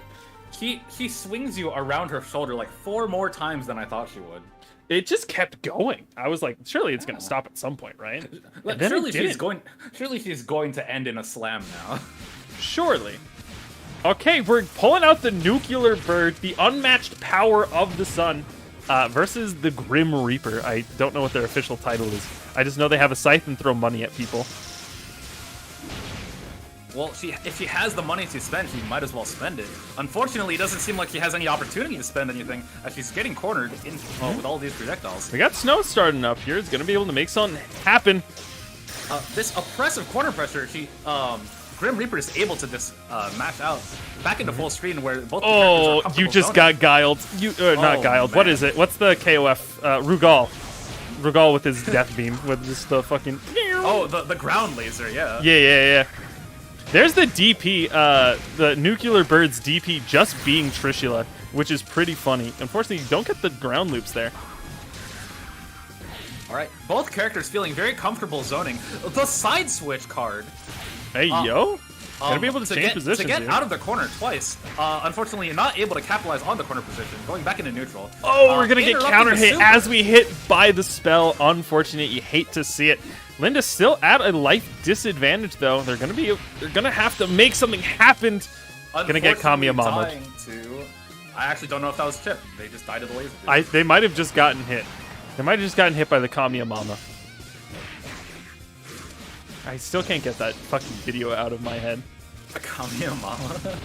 He swings you around her shoulder like 4 more times than I thought she would. It just kept going. I was like, surely it's gonna stop at some point, right? Surely she's going to end in a slam now. Surely. Okay, we're pulling out the nuclear bird, the unmatched power of the sun, versus the Grim Reaper. I don't know what their official title is. I just know they have a scythe and throw money at people. Well, if she has the money to spend, she might as well spend it. Unfortunately, it doesn't seem like she has any opportunity to spend anything, as she's getting cornered with all these projectiles. We got Snow starting up here. It's going to be able to make something happen. This oppressive corner pressure, Grim Reaper is able to just mash out back into full screen where both the characters are you just got guiled. Not guiled. Man. What is it? What's the KOF? Rugal. Rugal with his death beam, with just the fucking... Oh, the ground laser, yeah. Yeah. There's the DP, the Nuclear Bird's DP just being Trishula, which is pretty funny. Unfortunately, you don't get the ground loops there. All right, both characters feeling very comfortable zoning. The side switch card. Hey, yo. Gonna be able to change positions. To get out of the corner twice. Unfortunately, you're not able to capitalize on the corner position, going back into neutral. Oh, we're gonna get counter hit as we hit by the spell. Unfortunate, you hate to see it. Linda's still at a life disadvantage, though. They're gonna have to make something happen. Gonna get Kamiyamama. I actually don't know if that was Chip. They just died to the laser. They might have just gotten hit. They might have just gotten hit by the Kamiyamama. I still can't get that fucking video out of my head. A Kamiyamama?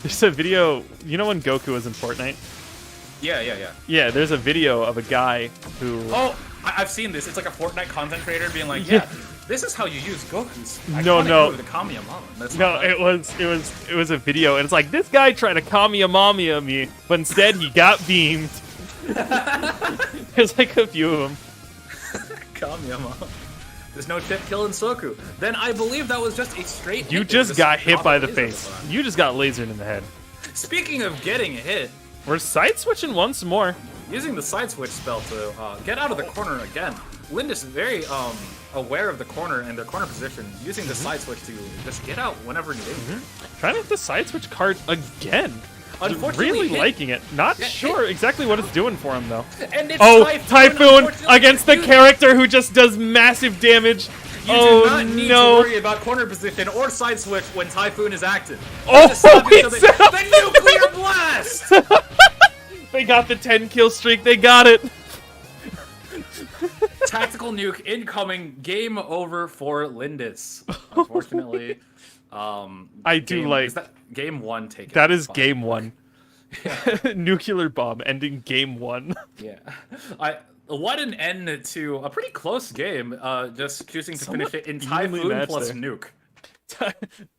There's a video, you know when Goku was in Fortnite? Yeah. Yeah, there's a video of a guy who... Oh, I've seen this. It's like a Fortnite content creator being like, yeah, this is how you use Goku's. No. The Kamiyamama. No, it was a video, and it's like, this guy tried to Kamiyamama me, but instead he got beamed. There's like a few of them. Kamiyamama. There's no tip killing Soku. Then I believe that was just a straight. You just got hit by the face. You just got lasered in the head. Speaking of getting hit, we're side switching once more. using the side switch spell to get out of the corner again. Lindis very aware of the corner and their corner position, using the side switch to just get out whenever needed. Trying to hit the side switch card again. Unfortunately, really liking it. Not sure exactly what it's doing for him, though. And it's Typhoon against the character who just does massive damage. You do not need to worry about corner position or side switch when Typhoon is active. The nuclear blast! They got the 10 kill streak. They got it. Tactical nuke incoming. Game over for Lindis. Unfortunately. I do like... Is that game 1 taken? That is game 1. Nuclear bomb ending game 1. Yeah. What an end to a pretty close game. Just choosing to finish it in Typhoon plus nuke.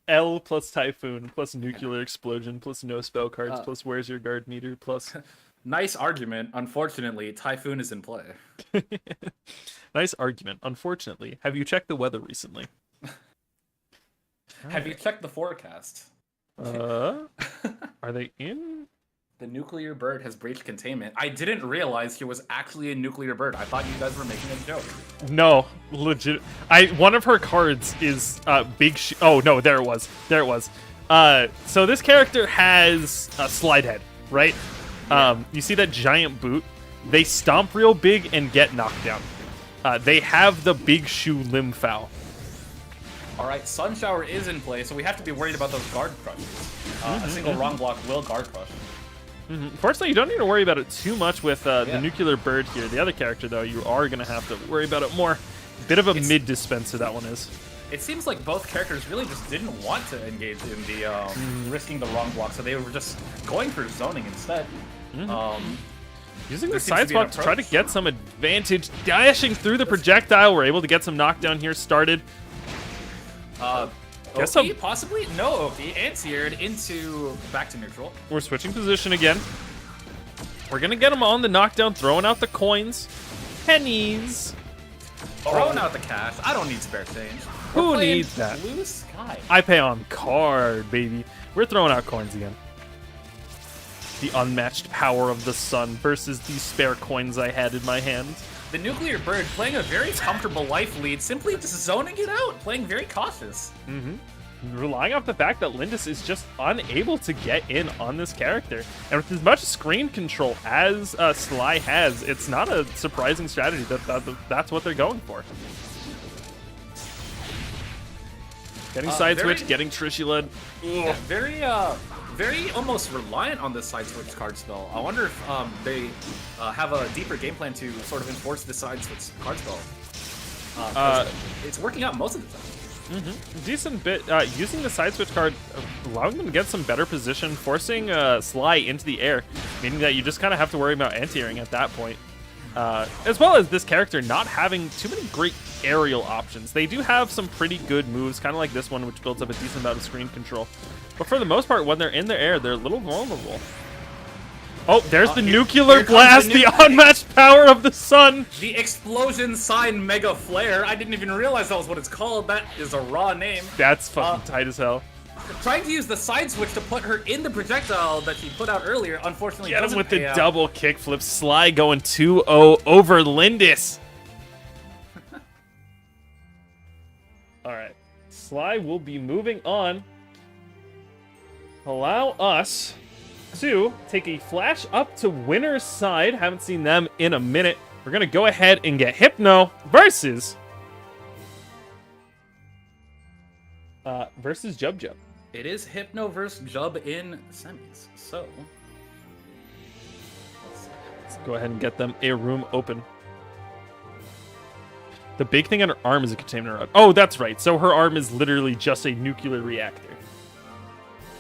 L plus Typhoon plus nuclear explosion plus no spell cards plus where's your guard meter plus... Nice argument. Unfortunately, Typhoon is in play. Nice argument. Unfortunately. Have you checked the weather recently? Have you checked the forecast? Are they in? The nuclear bird has breached containment. I didn't realize he was actually a nuclear bird. I thought you guys were making a joke. No, legit. One of her cards is big. Oh no, there it was. There it was. So this character has a slide head, right? Yeah. You see that giant boot? They stomp real big and get knocked down. They have the big shoe limb foul. All right, Sun Shower is in play, so we have to be worried about those guard crushes. A single wrong block will guard crush. Fortunately, you don't need to worry about it too much with the nuclear bird here. The other character, though, you are going to have to worry about it more. Bit of a mid-dispenser, that one is. It seems like both characters really just didn't want to engage in the risking the wrong block, so they were just going for zoning instead. Using the side spot to try to get some advantage. Dashing through the projectile. We're able to get some knockdown here started. OP, possibly? No OP. Anti-aired into back to neutral. We're switching position again. We're going to get him on the knockdown, throwing out the coins. Pennies. Throwing out the cash. I don't need spare change. Who needs that? Blue Sky. I pay on card, baby. We're throwing out coins again. The unmatched power of the sun versus the spare coins I had in my hand. The nuclear bird playing a very comfortable life lead, simply just zoning it out, playing very cautious. Relying off the fact that Lindis is just unable to get in on this character. And with as much screen control as Sly has, it's not a surprising strategy that's what they're going for. Getting side switch, getting Trishy led. Yeah, very almost reliant on this side switch card spell. I wonder if they have a deeper game plan to sort of enforce the side switch card spell. It's working out most of the time. Decent bit. Using the side switch card, allowing them to get some better position, forcing Sly into the air, meaning that you just kind of have to worry about anti-airing at that point. As well as this character not having too many great aerial options. They do have some pretty good moves, kind of like this one, which builds up a decent amount of screen control. But for the most part, when they're in the air, they're a little vulnerable. Oh, there's the nuclear blast, the unmatched power of the sun. The explosion sign mega flare. I didn't even realize that was what it's called. That is a raw name. That's fucking tight as hell. Trying to use the side switch to put her in the projectile that she put out earlier, unfortunately Get him with the out. double kickflip. Sly going 2-0 over Lindis. Alright. Sly will be moving on. Allow us to take a flash up to winner's side. Haven't seen them in a minute. We're going to go ahead and get Hypno versus Jub Jub. It is Hypno versus Jub in semis. So let's go ahead and get them a room open. The big thing on her arm is a containment rod. Oh, that's right. So her arm is literally just a nuclear reactor.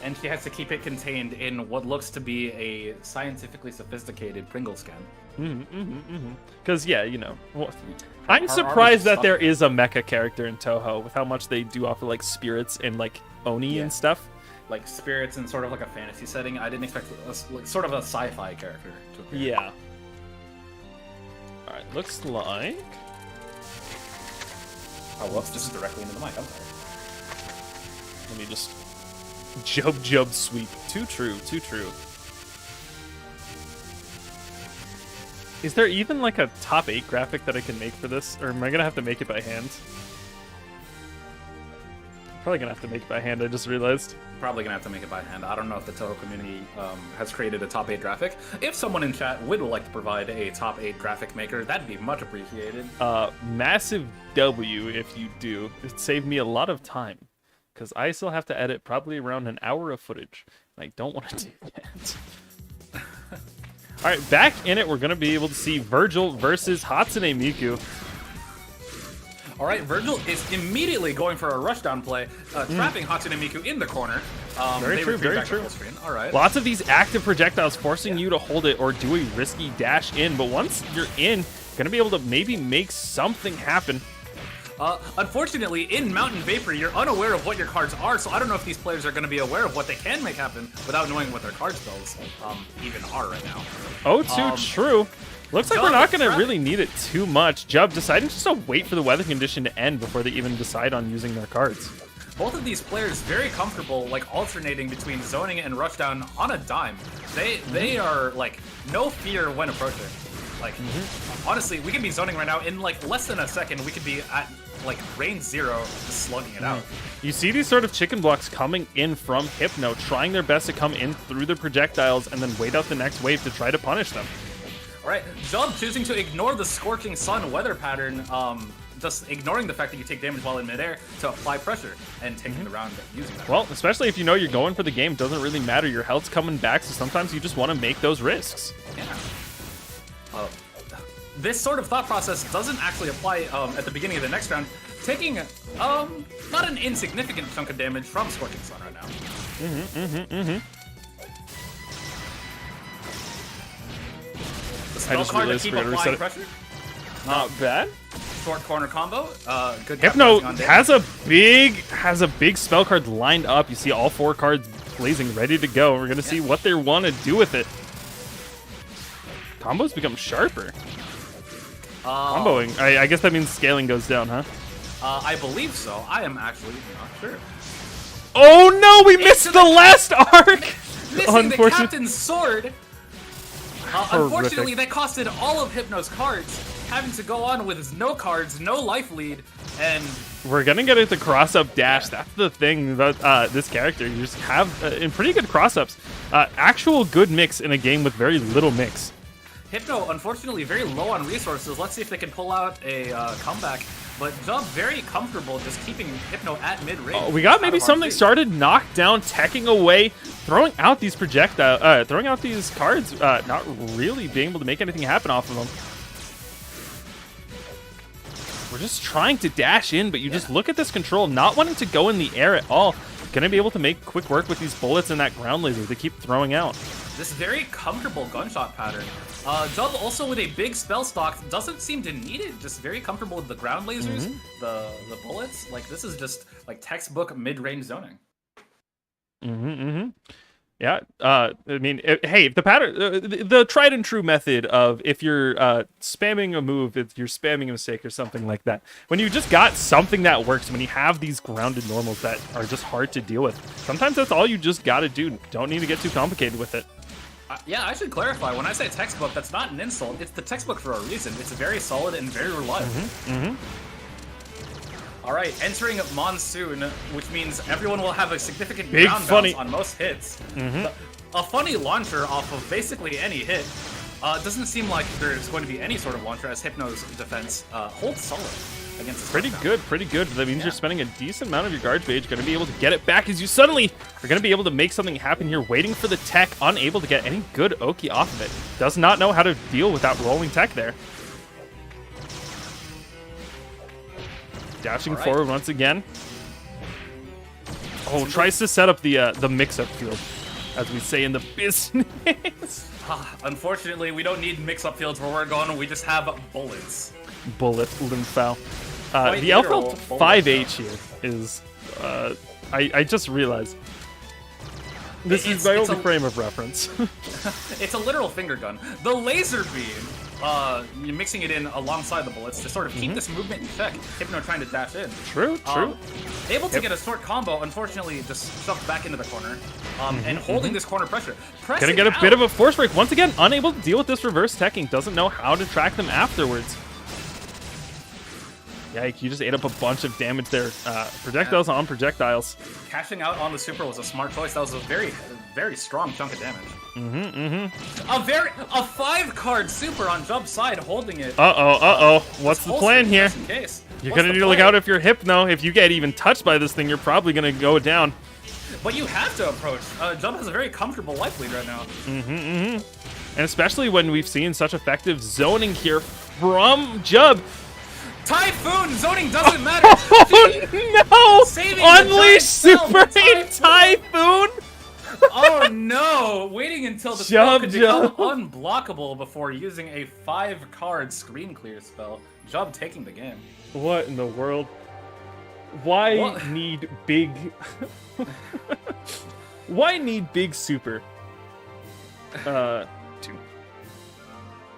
And she has to keep it contained in what looks to be a scientifically sophisticated Pringles can. Because, yeah, you know. Well, I'm surprised that there is a mecha character in Touhou with how much they do offer, like, spirits and, like, Oni and stuff. Like, spirits in sort of like a fantasy setting. I didn't expect sort of a sci-fi character to appear. Yeah. Alright, looks like... Oh, whoops, this is directly into the mic. I'm sorry. Let me just... Jub sweep. Too true, too true. Is there even like a top 8 graphic that I can make for this? Or am I gonna have to make it by hand? Probably gonna have to make it by hand, I just realized. Probably gonna have to make it by hand. I don't know if the Touhou community has created a top 8 graphic. If someone in chat would like to provide a top 8 graphic maker, that'd be much appreciated. Massive W if you do. It saved me a lot of time. Because I still have to edit probably around an hour of footage. And I don't want to do that. Alright, back in it, we're gonna be able to see Virgil versus Hatsune Miku. Alright, Virgil is immediately going for a rushdown play, trapping Hatsune Miku in the corner. Very true, very true. All right. Lots of these active projectiles forcing you to hold it or do a risky dash in, but once you're in, you're gonna be able to maybe make something happen. Unfortunately, in Mountain Vapor, you're unaware of what your cards are, so I don't know if these players are going to be aware of what they can make happen without knowing what their card spells even are right now. Oh, too true. Looks like we're not going to really need it too much. Jub deciding just to wait for the weather condition to end before they even decide on using their cards. Both of these players very comfortable, like, alternating between zoning and rushdown on a dime. They are, like, no fear when approaching. Like, honestly, we could be zoning right now. In, like, less than a second, we could be at, like, range 0, just slugging it out. You see these sort of chicken blocks coming in from Hypno, trying their best to come in through the projectiles and then wait out the next wave to try to punish them. Alright, Jub choosing to ignore the scorching sun weather pattern, just ignoring the fact that you take damage while in midair to apply pressure and taking the round using that. Well, especially if you know you're going for the game, doesn't really matter. Your health's coming back, so sometimes you just want to make those risks. Yeah. This sort of thought process doesn't actually apply at the beginning of the next round, taking not an insignificant chunk of damage from Scorching Sun right now. The spell card to keep applying pressure. Not bad. Short corner combo. Good. Hypno has a big spell card lined up. You see all 4 cards blazing, ready to go. We're gonna see what they want to do with it. Combos become sharper. Comboing. I guess that means scaling goes down, huh? I believe so. I am actually not sure. Oh no, we missed the last arc! Missing the Captain's Sword! Unfortunately, that costed all of Hypno's cards, having to go on with no cards, no life lead, and... We're gonna get it to cross-up dash. That's the thing about this character. You just have in pretty good cross-ups. Actual good mix in a game with very little mix. Hypno, unfortunately, very low on resources. Let's see if they can pull out a comeback. But Jub very comfortable just keeping Hypno at mid-range. We got maybe something started, knocked down, teching away, throwing out these throwing out these cards, not really being able to make anything happen off of them. We're just trying to dash in, but you just look at this control, not wanting to go in the air at all. Gonna be able to make quick work with these bullets and that ground laser they keep throwing out. This very comfortable gunshot pattern. Jub also with a big spell stock doesn't seem to need it. Just very comfortable with the ground lasers, the bullets. Like, this is just like textbook mid-range zoning. Yeah, I mean, hey, the pattern, the tried and true method of if you're spamming a move, if you're spamming a mistake or something like that. When you just got something that works, when you have these grounded normals that are just hard to deal with, sometimes that's all you just got to do. Don't need to get too complicated with it. Yeah, I should clarify. When I say textbook, that's not an insult. It's the textbook for a reason. It's very solid and very reliable. All right, entering Monsoon, which means everyone will have a significant ground bounce on most hits. A funny launcher off of basically any hit. Doesn't seem like there's going to be any sort of launcher as Hypno's defense holds solid against this. Pretty good. That means you're spending a decent amount of your guard page, going to be able to get it back as you suddenly are going to be able to make something happen here, waiting for the tech, unable to get any good Oki off of it. Does not know how to deal with that rolling tech there. Dashing forward once again. Oh, tries to set up the mix-up field, as we say in the business. Unfortunately, we don't need mix-up fields where we're going. We just have bullets. Bullet Limfow. The Elfelt 5H here is... I just realized. This is my only frame of reference. It's a literal finger gun. The laser beam, you're mixing it in alongside the bullets to sort of keep this movement in check. Hypno trying to dash in. True. Able to get a short combo, unfortunately just shoved back into the corner. And holding this corner pressure. Gonna get a bit of a force break. Once again, unable to deal with this reverse teching. Doesn't know how to track them afterwards. Yike, you just ate up a bunch of damage there. Projectiles on projectiles. Cashing out on the super was a smart choice. That was a very, very strong chunk of damage. A 5-card super on Jub's side, holding it. What's the plan here? In case. You're gonna need to look out if you're Hypno. If you get even touched by this thing, you're probably gonna go down. But you have to approach. Jub has a very comfortable life lead right now. And especially when we've seen such effective zoning here from Jub. Typhoon! Zoning doesn't matter! Oh no! Unleash Super Typhoon! Oh no! Waiting until the spell could become unblockable before using a 5-card screen clear spell. Jub taking the game. What in the world? Why need big... Why need big super? 2.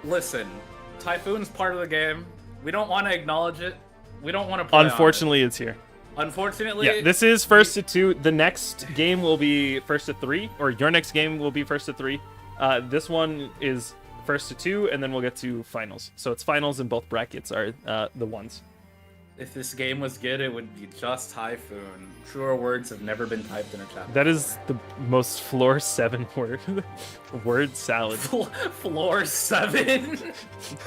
Listen, Typhoon's part of the game. We don't want to acknowledge it. We don't want to play Unfortunately, it's here. Unfortunately... Yeah, this is first to 2. The next game will be first to 3, or your next game will be first to 3. This one is first to 2, and then we'll get to finals. So it's finals, and both brackets are the ones. If this game was good, it would be just Typhoon. Truer words have never been typed in a chat. That is the most floor 7 word salad. Floor 7?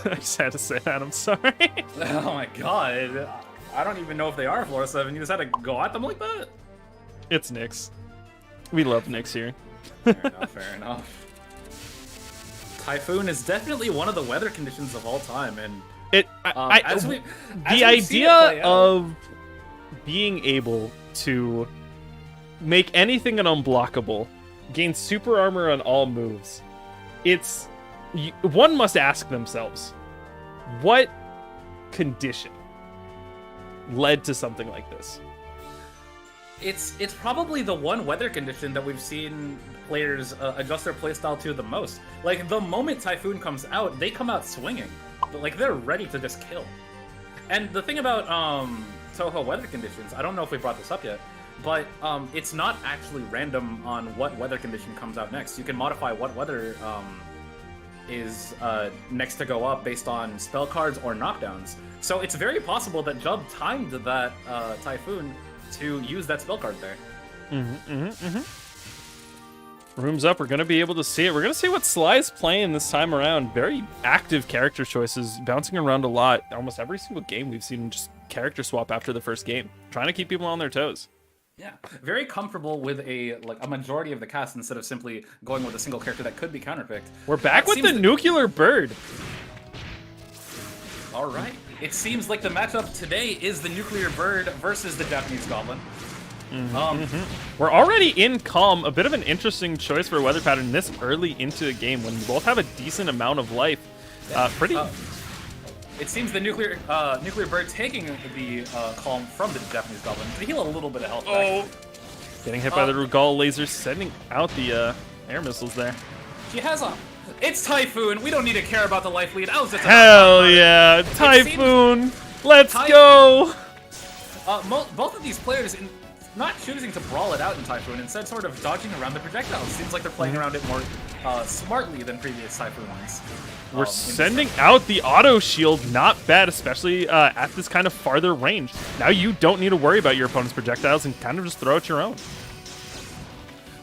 I just had to say that, I'm sorry. Oh my god. I don't even know if they are floor 7. You just had to go at them like that? It's Nyx. We love Nyx here. Fair enough. Typhoon is definitely one of the weather conditions of all time, and the idea of being able to make anything an unblockable, gain super armor on all moves, one must ask themselves, what condition led to something like this? It's probably the one weather condition that we've seen players adjust their playstyle to the most. Like, the moment Typhoon comes out, they come out swinging. Like, they're ready to just kill. And the thing about Touhou weather conditions, I don't know if we brought this up yet, but it's not actually random on what weather condition comes out next. You can modify what weather is next to go up based on spell cards or knockdowns. So it's very possible that Jub timed that Typhoon to use that spell card there. Room's up. We're going to be able to see it. We're going to see what Sly's playing this time around. Very active character choices, bouncing around a lot. Almost every single game we've seen him just character swap after the first game, trying to keep people on their toes. Yeah, very comfortable with a majority of the cast instead of simply going with a single character that could be counterpicked. We're back with the nuclear bird. All right. It seems like the matchup today is the nuclear bird versus the Japanese goblin. We're already in calm. A bit of an interesting choice for a weather pattern this early into the game when you both have a decent amount of life. It seems the nuclear bird taking the calm from the Japanese goblin to heal a little bit of health back. Getting hit by the Rugal lasers, sending out the air missiles there. She has a... It's Typhoon. We don't need to care about the life lead. I was just... Hell yeah! Typhoon! Let's go! Both of these players... not choosing to brawl it out in Typhoon, instead sort of dodging around the projectiles. Seems like they're playing around it more smartly than previous Typhoon ones. We're sending out the auto shield, not bad, especially at this kind of farther range. Now you don't need to worry about your opponent's projectiles and kind of just throw out your own.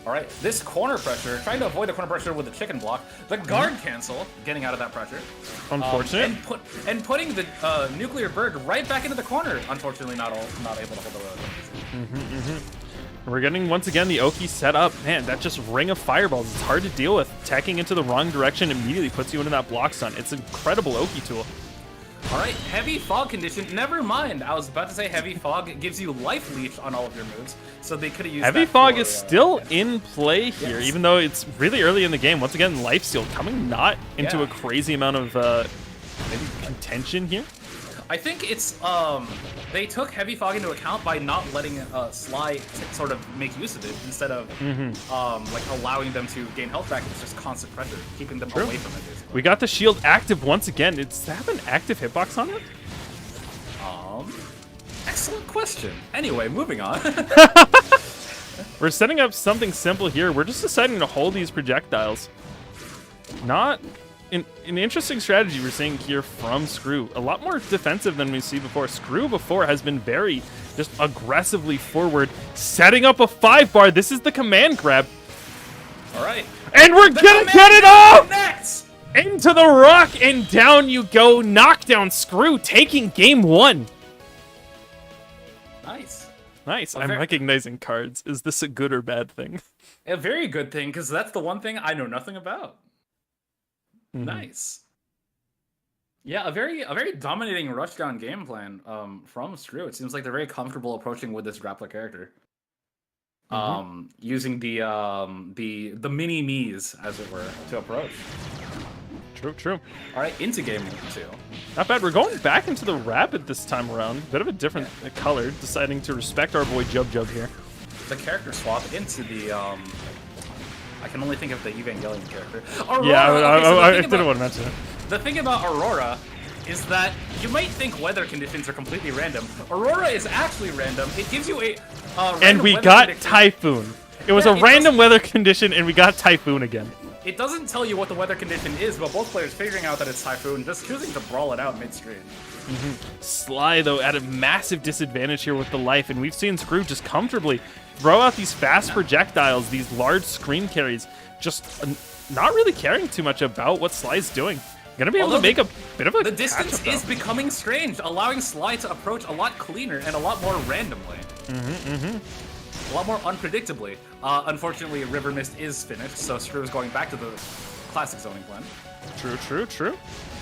All right, this corner pressure, trying to avoid the corner pressure with the chicken block. The guard cancel, getting out of that pressure. Unfortunate. And putting the nuclear bird right back into the corner. Unfortunately, not able to hold the road. We're getting, once again, the Oki set up. Man, that just ring of fireballs. It's hard to deal with. Tacking into the wrong direction immediately puts you into that block stun. It's an incredible Oki tool. All right, heavy fog condition. Never mind. I was about to say heavy fog gives you life leech on all of your moves, so they could have used heavy fog is still in play here, even though it's really early in the game. Once again, life steal coming not into a crazy amount of contention here. I think it's they took heavy fog into account by not letting Sly sort of make use of it instead of like allowing them to gain health back. It's just constant pressure, keeping them away from it. Basically. We got the shield active once again. Does that have an active hitbox on it? Excellent question. Anyway, moving on. We're setting up something simple here. We're just deciding to hold these projectiles. Not an interesting strategy we're seeing here from Screw. A lot more defensive than we've seen before. Screw before has been very just aggressively forward, setting up a 5-bar. This is the command grab. All right. And we're gonna get it off! Next! Into the rock, and down you go. Knockdown Screw taking game 1. Nice. Nice. I'm recognizing cards. Is this a good or bad thing? A very good thing, because that's the one thing I know nothing about. Mm-hmm. Nice. Yeah, a very dominating rushdown game plan from Screw. It seems like they're very comfortable approaching with this grappler character. Using the mini me's, as it were, to approach. True. All right, into game 2. Not bad. We're going back into the rapid this time around. Bit of a different color, deciding to respect our boy Jub here. The character swap into the I can only think of the Evangelion character. Aurora, yeah, I didn't want to mention it. The thing about Aurora is that you might think weather conditions are completely random. Aurora is actually random. It gives you a and we got Typhoon. It was a random weather condition, and we got Typhoon again. It doesn't tell you what the weather condition is, but both players figuring out that it's Typhoon, just choosing to brawl it out mid-screen. Sly, though, at a massive disadvantage here with the life, and we've seen Screw just comfortably throw out these fast projectiles, these large screen carries, just not really caring too much about what Sly's doing. Gonna be able to make a bit of a The distance is becoming strange, allowing Sly to approach a lot cleaner and a lot more randomly. A lot more unpredictably. Unfortunately, River Mist is finished, so Screw is going back to the classic zoning plan. True.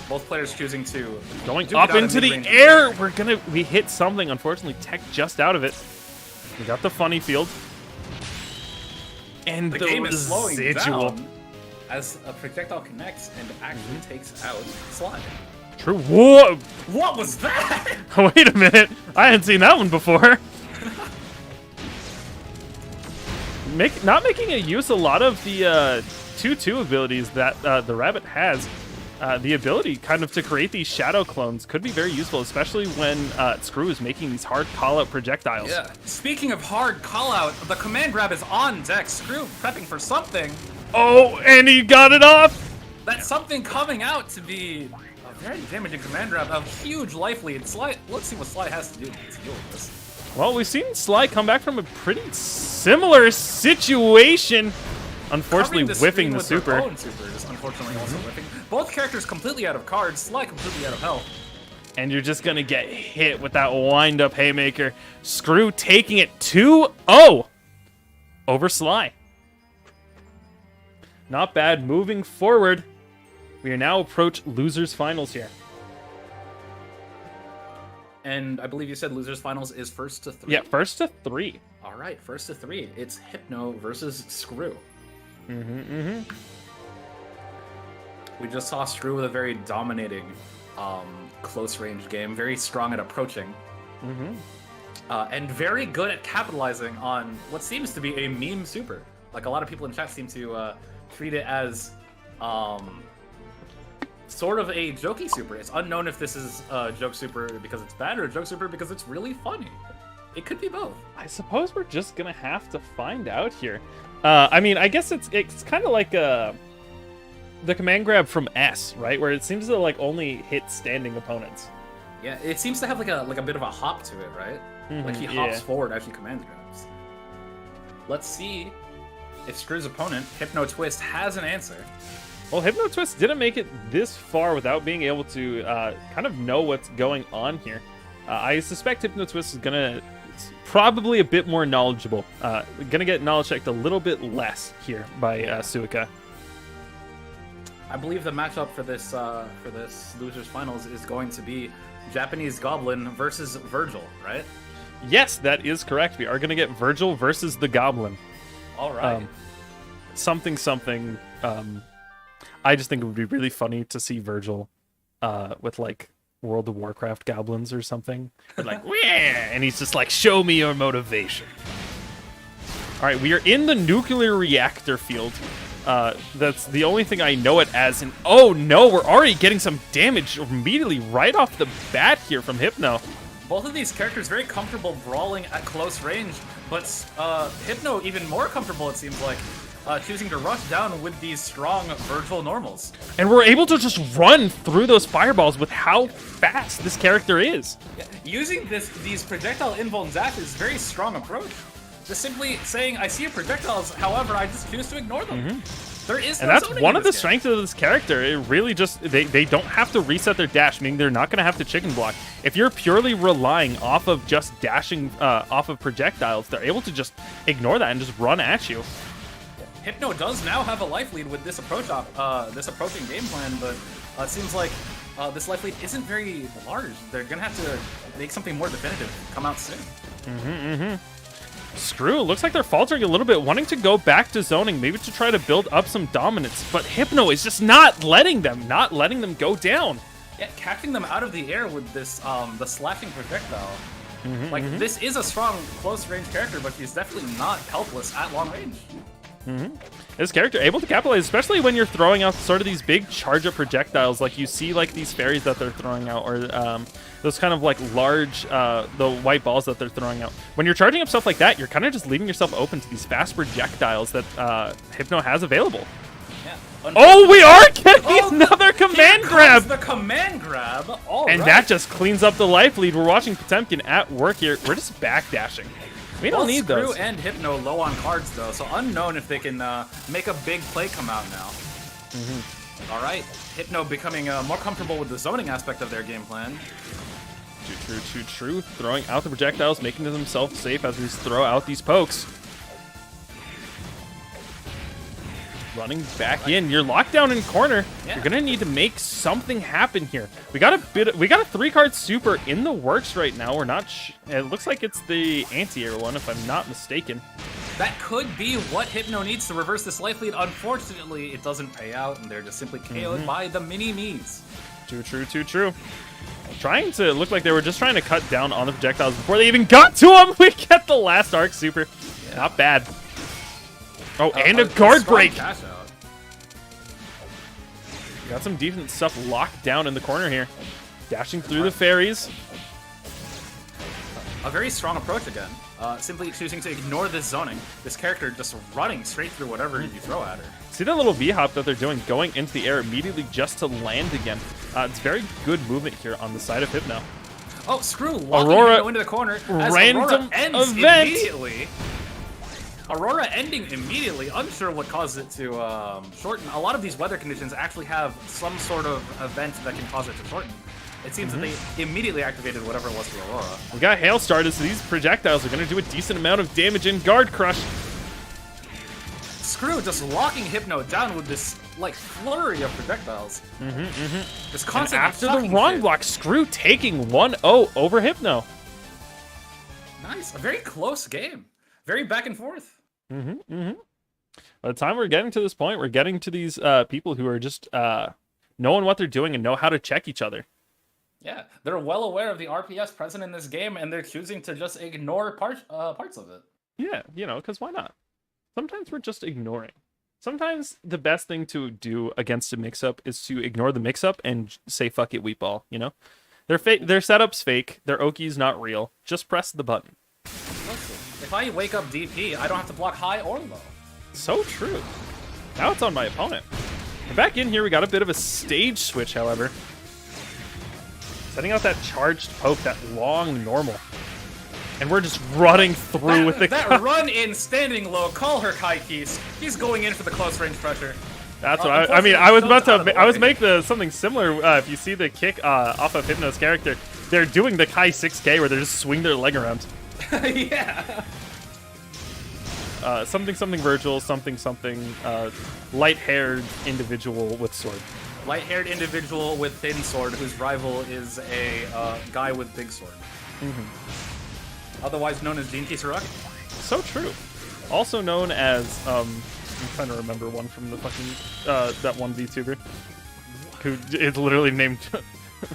Both players choosing to going up into the air. We hit something. Unfortunately, Tech just out of it. We got the funny field. And the game is slowing down as a projectile connects and actually takes out Sly. True. Whoa! What was that? Wait a minute. I hadn't seen that one before. Not making a use a lot of the 2-2 abilities that the Rabbit has. The ability kind of to create these shadow clones could be very useful, especially when Screw is making these hard call-out projectiles. Yeah. Speaking of hard call-out, the command grab is on deck. Screw prepping for something. Oh, and he got it off! That's something coming out to be a very damaging command grab, a huge life lead. Sly, let's see what Sly has to do to deal with this. Well, we've seen Sly come back from a pretty similar situation. Unfortunately, whiffing the super. Their own super is unfortunately also whiffing. Both characters completely out of cards, Sly completely out of health. And you're just gonna get hit with that wind-up haymaker. Screw taking it 2-0 over Sly. Not bad. Moving forward, we are now approach losers finals here. And I believe you said losers finals is 1st to 3. Yeah, 1st to 3. All right, 1st to 3. It's Hypno versus Screw. We just saw Screw with a very dominating close-range game, very strong at approaching, and very good at capitalizing on what seems to be a meme super. Like, a lot of people in chat seem to treat it as sort of a jokey super. It's unknown if this is a joke super because it's bad or a joke super because it's really funny. It could be both. I suppose we're just gonna have to find out here. I mean, I guess it's kind of like the command grab from S, right? Where it seems to like only hit standing opponents. Yeah, it seems to have like a bit of a hop to it, right? Like he hops forward as he command grabs. Let's see if Screw's opponent, Hypno Twist, has an answer. Well, Hypno Twist didn't make it this far without being able to kind of know what's going on here. I suspect Hypno Twist is gonna probably a bit more knowledgeable. Gonna get knowledge checked a little bit less here by Suika. I believe the matchup for this losers finals is going to be Japanese Goblin versus Virgil, right? Yes, that is correct. We are gonna get Virgil versus the Goblin. All right. Something. I just think it would be really funny to see Virgil with like World of Warcraft goblins or something. Like, and he's just like, show me your motivation. All right, we are in the nuclear reactor field. That's the only thing I know it as. And oh no, we're already getting some damage immediately right off the bat here from Hypno. both of these characters very comfortable brawling at close range, but Hypno even more comfortable, it seems like, choosing to rush down with these strong Virgil normals. And we're able to just run through those fireballs with how fast this character is. Yeah, using these projectile invuln zap is a very strong approach. Just simply saying, I see your projectiles, however, I just choose to ignore them. There is no And that's zoning one in of the this game. strengths of this character. It really just, they don't have to reset their dash, meaning they're not going to have to chicken block. If you're purely relying off of just dashing off of projectiles, they're able to just ignore that and just run at you. Hypno does now have a life lead with this approaching game plan, but it seems like this life lead isn't very large. They're gonna have to make something more definitive come out soon. Screw, looks like they're faltering a little bit, wanting to go back to zoning, maybe to try to build up some dominance, but Hypno is just not letting them go down. Yeah, catching them out of the air with this the slashing projectile. This is a strong close range character, but he's definitely not helpless at long range. This character able to capitalize, especially when you're throwing out sort of these big charge up projectiles, like you see like these fairies that they're throwing out, or those kind of like large the white balls that they're throwing out. When you're charging up stuff like that, you're kind of just leaving yourself open to these fast projectiles that Hypno has available. Yeah. Oh, we are getting another command grab! The command grab. And that just cleans up the life lead. We're watching Potemkin at work here. We're just backdashing. We don't need Screw those. and Hypno low on cards though, so unknown if they can make a big play come out now. All right, Hypno becoming more comfortable with the zoning aspect of their game plan. True. Throwing out the projectiles, making themselves safe as we throw out these pokes. Running back in. You're locked down in corner. Yeah. You're gonna need to make something happen here. We got a 3-card super in the works right now. We're not. It looks like it's the anti-air one, if I'm not mistaken. That could be what Hypno needs to reverse this life lead. Unfortunately, it doesn't pay out, and they're just simply KO'd by the mini-me's. True. Trying to look like they were just trying to cut down on the projectiles before they even got to them. We get the last arc super. Yeah. Not bad. Oh, and a guard break. Cash out. Got some decent stuff locked down in the corner here. Dashing through the fairies. A very strong approach again. Simply choosing to ignore this zoning. This character just running straight through whatever you throw at her. See that little V-hop that they're doing, going into the air immediately just to land again. It's very good movement here on the side of Hypno. Oh, screw! Walking Aurora, Hypno into the corner as random Aurora ends event. immediately. Aurora ending immediately. Unsure what caused it to shorten. A lot of these weather conditions actually have some sort of event that can cause it to shorten. It seems that they immediately activated whatever it was to Aurora. We got Hail started, so these projectiles are going to do a decent amount of damage in Guard Crush. Screw just locking Hypno down with this like flurry of projectiles. Just And constantly after the chucking wrong shit. block, Screw taking 1-0 over Hypno. Nice, a very close game. Very back and forth. By the time we're getting to this point, we're getting to these people who are just knowing what they're doing and know how to check each other. Yeah, they're well aware of the RPS present in this game, and they're choosing to just ignore parts of it. Yeah, you know, because why not? Sometimes we're just ignoring. Sometimes the best thing to do against a mix-up is to ignore the mix-up and say, fuck it, wheat ball, you know? Their setup's fake, their Oki's not real. Just press the button. Listen, if I wake up DP, I don't have to block high or low. So true. Now it's on my opponent. And back in here, we got a bit of a stage switch, however. Setting out that charged poke, that long normal. And we're just running through with the... That run in standing low, call her Kaikis. He's going in for the close range pressure. That's what I mean. I was about to... I was making something similar. If you see the kick off of Hypno's character, they're doing the Kai 6K where they just swing their leg around. Yeah. Something Virgil, something light-haired individual with sword. Light-haired individual with thin sword whose rival is a guy with big sword. Otherwise known as Jin Kisaragi. So true. Also known as, I'm trying to remember one from the fucking, that one VTuber. Who is literally named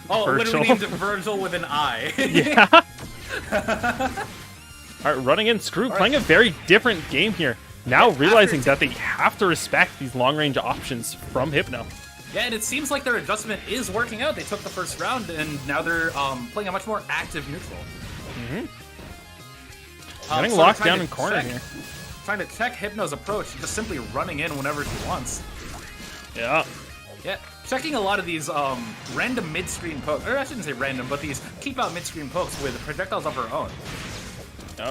Oh, Virgil. literally named Virgil with an I. Yeah. Alright, running in. Screw, playing a very different game here. Now realizing that they have to respect these long-range options from Hypno. Yeah, and it seems like their adjustment is working out. They took the first round, and now they're playing a much more active neutral. Getting locked down in corner here. Trying to check Hypno's approach, just simply running in whenever she wants. Yeah. Yeah, checking a lot of these random mid-screen pokes, or I shouldn't say random, but these keep-out mid-screen pokes with projectiles of her own.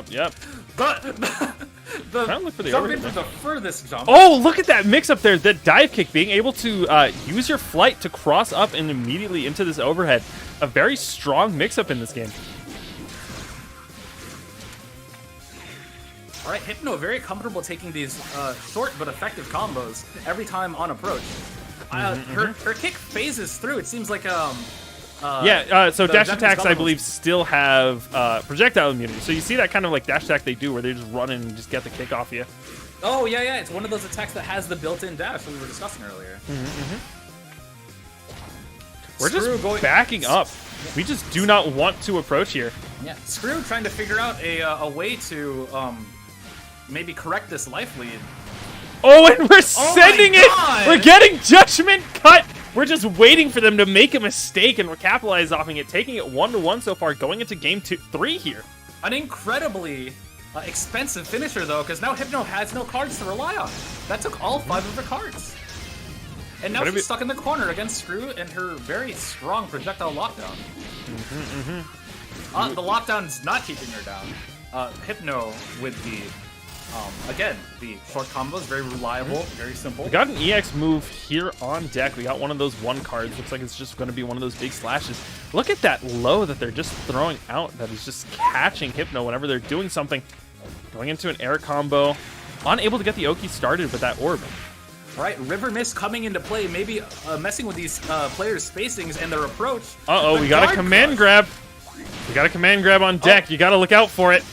Yep. The Trying to look for the jump overhead in for there. the furthest jump. Oh, look at that mix-up there. The dive kick, being able to use your flight to cross up and immediately into this overhead. A very strong mix-up in this game. All right, Hypno very comfortable taking these short but effective combos every time on approach. Her kick phases through. It seems like so dash Japanese attacks, I Goblin believe, still have projectile immunity. So you see that kind of like dash attack they do where they just run in and just get the kick off you. Oh, yeah. It's one of those attacks that has the built-in dash that we were discussing earlier. We're just backing up. We just do not want to approach here. Yeah, Screw trying to figure out a way to maybe correct this life lead. Oh, and we're sending my it! God! We're getting judgment cut! We're just waiting for them to make a mistake, and we're capitalizing off it, taking it 1-1 so far, going into game 3 here. An incredibly expensive finisher, though, because now Hypno has no cards to rely on. That took all 5 of her cards. And now she's stuck in the corner against Screw and her very strong projectile lockdown. The lockdown's not keeping her down. Hypno with the, again, the short combos, very reliable, very simple. We got an EX move here on deck. We got one of those 1 cards. Looks like it's just going to be one of those big slashes. Look at that low that they're just throwing out that is just catching Hypno whenever they're doing something. Going into an air combo. Unable to get the Oki started with that orb. All right, River Mist coming into play, maybe messing with these players' spacings and their approach. Uh-oh, we got a command grab. We got a command grab on deck. You got to look out for it.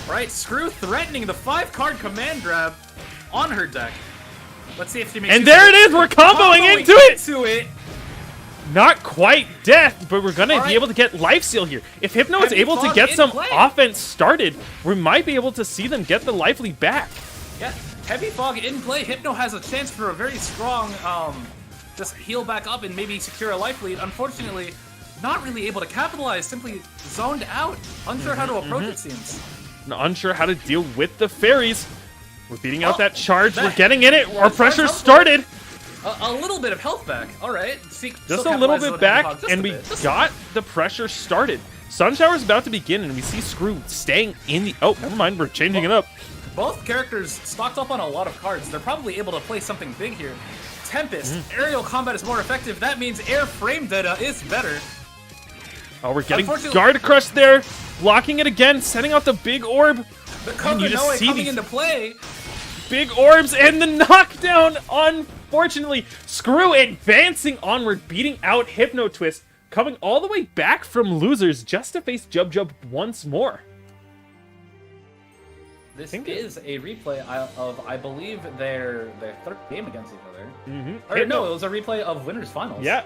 Right, Screw threatening the 5-card command grab on her deck. Let's see if she makes And there it is! We're comboing into it! Not quite death, but we're going to be able to get Life Steal here. If Hypno is able to get some offense started, we might be able to see them get the life lead back. Yeah, Heavy Fog in play. Hypno has a chance for a very strong, just heal back up and maybe secure a life lead. Unfortunately, not really able to capitalize, simply zoned out. Unsure how to approach, it seems. Unsure how to deal with the fairies. We're beating out that charge. We're getting in it. Our pressure started. A little bit of health back. All right. Just a little bit back, and we got the pressure started. Sun Shower's about to begin, and we see Screw staying in the... Oh, never mind. We're changing it up. Both characters stocked up on a lot of cards. They're probably able to play something big here. Tempest. Aerial combat is more effective. That means air frame data is better. Oh, we're getting Guard Crush there. Blocking it again, sending out the big orb. The cover Noe coming into play. Big orbs and the knockdown. Unfortunately, Screw advancing onward, beating out Hypno Twist, coming all the way back from losers just to face Jub Jub once more. This is a replay of, I believe, their third game against each other. Or no, it was a replay of winners finals. Yeah.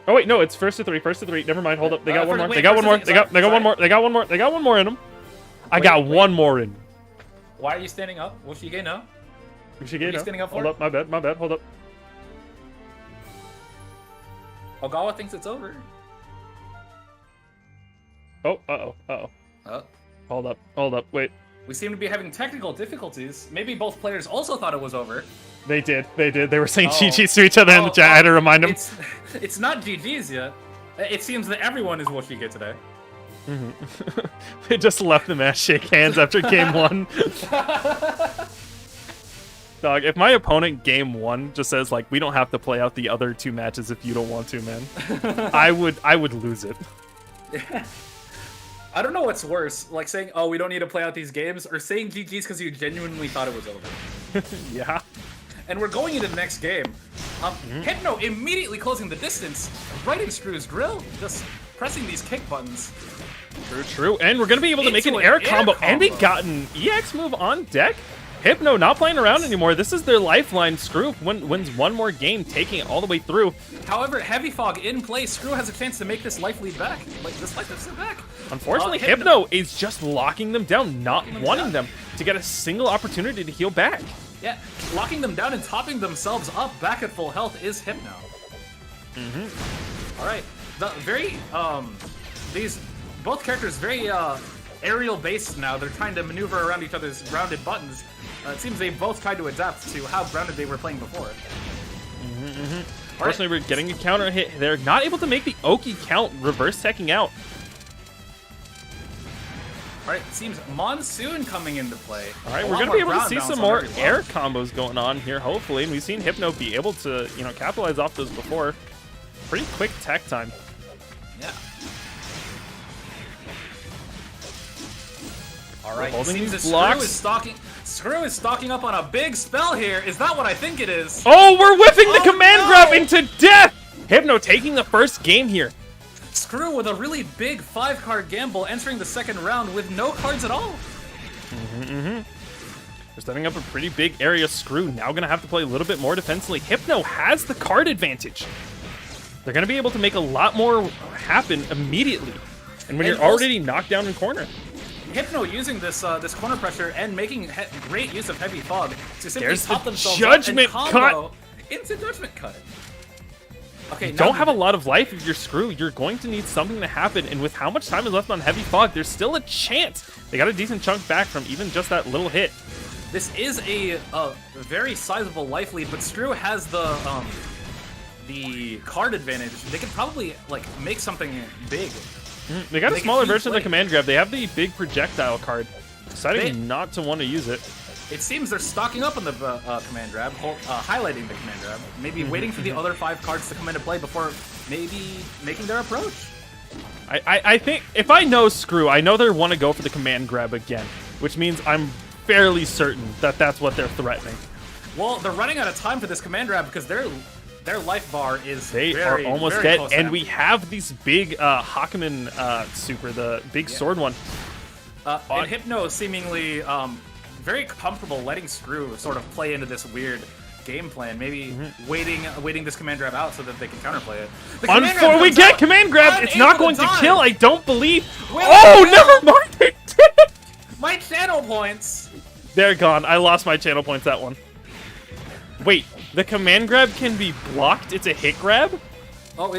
Oh wait, no, it's first to three. Never mind. Hold up. They got one more. They got one more. They got one more. They got one more. They got one more in them. I got one more in. Why are you standing up? Woshige no? Woshige no. Standing up for? Hold up. My bad. Hold up. Ogawa thinks it's over. Oh, Hold up. Wait. We seem to be having technical difficulties. Maybe both players also thought it was over. They did. They were saying GG's to each other in the chat. I had to remind them. It's not GG's yet. It seems that everyone is Woshige today. They just left the match shake hands after game 1. Dog, if my opponent game 1 just says like we don't have to play out the other 2 matches if you don't want to, man, I would lose it. I don't know what's worse, like saying, oh, we don't need to play out these games, or saying GG's because you genuinely thought it was over. Yeah. And we're going into the next game. Hypno immediately closing the distance, right in Screw's grill, just pressing these kick buttons. True. And we're going to be able to make an air combo. And we got an EX move on deck. Hypno not playing around anymore. This is their lifeline. Screw wins one more game, taking it all the way through. However, Heavy Fog in play. Screw has a chance to make this life lead back. Like, this life lead back. Unfortunately, Hypno is just locking them down, not wanting them to get a single opportunity to heal back. Yeah, locking them down and topping themselves up back at full health is Hypno. All right, the very these both characters very aerial based now. They're trying to maneuver around each other's grounded buttons. It seems they both tried to adapt to how grounded they were playing before. Unfortunately, we're getting a counter hit. They're not able to make the Oki count, reverse teching out. Alright, it seems Monsoon coming into play. Alright, we're going to be able to see some more air combos going on here, hopefully. And we've seen Hypno be able to, you know, capitalize off those before. Pretty quick tech time. Yeah. Alright, holding seems these that blocks. Screw is stocking up on a big spell here. Is that what I think it is? Oh, we're whiffing the command grab into death! Hypno taking the first game here. Screw with a really big 5-card gamble entering the second round with no cards at all. They're setting up a pretty big area. Screw now going to have to play a little bit more defensively. Hypno has the card advantage. They're going to be able to make a lot more happen immediately. And when you're already knocked down in corner. Hypno using this this corner pressure and making great use of heavy fog to simply There's top the themselves judgment up and cut. combo into judgment cut. Okay, Don't have a lot of life if you're Screw. You're going to need something to happen, and with how much time is left on Heavy Fog, there's still a chance. They got a decent chunk back from even just that little hit. This is a very sizable life lead, but Screw has the card advantage. They could probably like make something big. They got a smaller version of the command grab. They have the big projectile card. Deciding not to want to use it. It seems they're stocking up on the command grab, highlighting the command grab, maybe waiting for the other 5 cards to come into play before maybe making their approach. I think, if I know Screw, I know they want to go for the command grab again, which means I'm fairly certain that that's what they're threatening. Well, they're running out of time for this command grab because their life bar is They are almost dead, and we have these big Hakumen super, the big sword one. And Hypno seemingly very comfortable letting Screw sort of play into this weird game plan, maybe waiting this command grab out so that they can counterplay it. Before we get command grab, it's not going to kill, I don't believe. Oh, never mind, it did! My channel points! They're gone. I lost my channel points that one. Wait, the command grab can be blocked? It's a hit grab? Oh,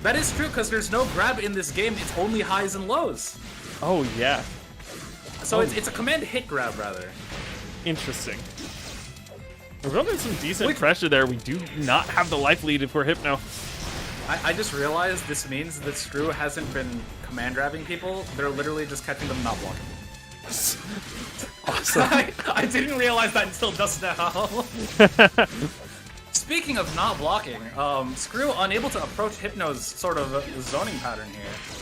that is true, because there's no grab in this game. It's only highs and lows. Oh, yeah. So it's a command hit grab, rather. Interesting. We're building some decent pressure there. We do not have the life lead if we're Hypno. I just realized this means that Screw hasn't been command grabbing people. They're literally just catching them not blocking. Awesome. I didn't realize that until just now. Speaking of not blocking, Screw unable to approach Hypno's sort of zoning pattern here.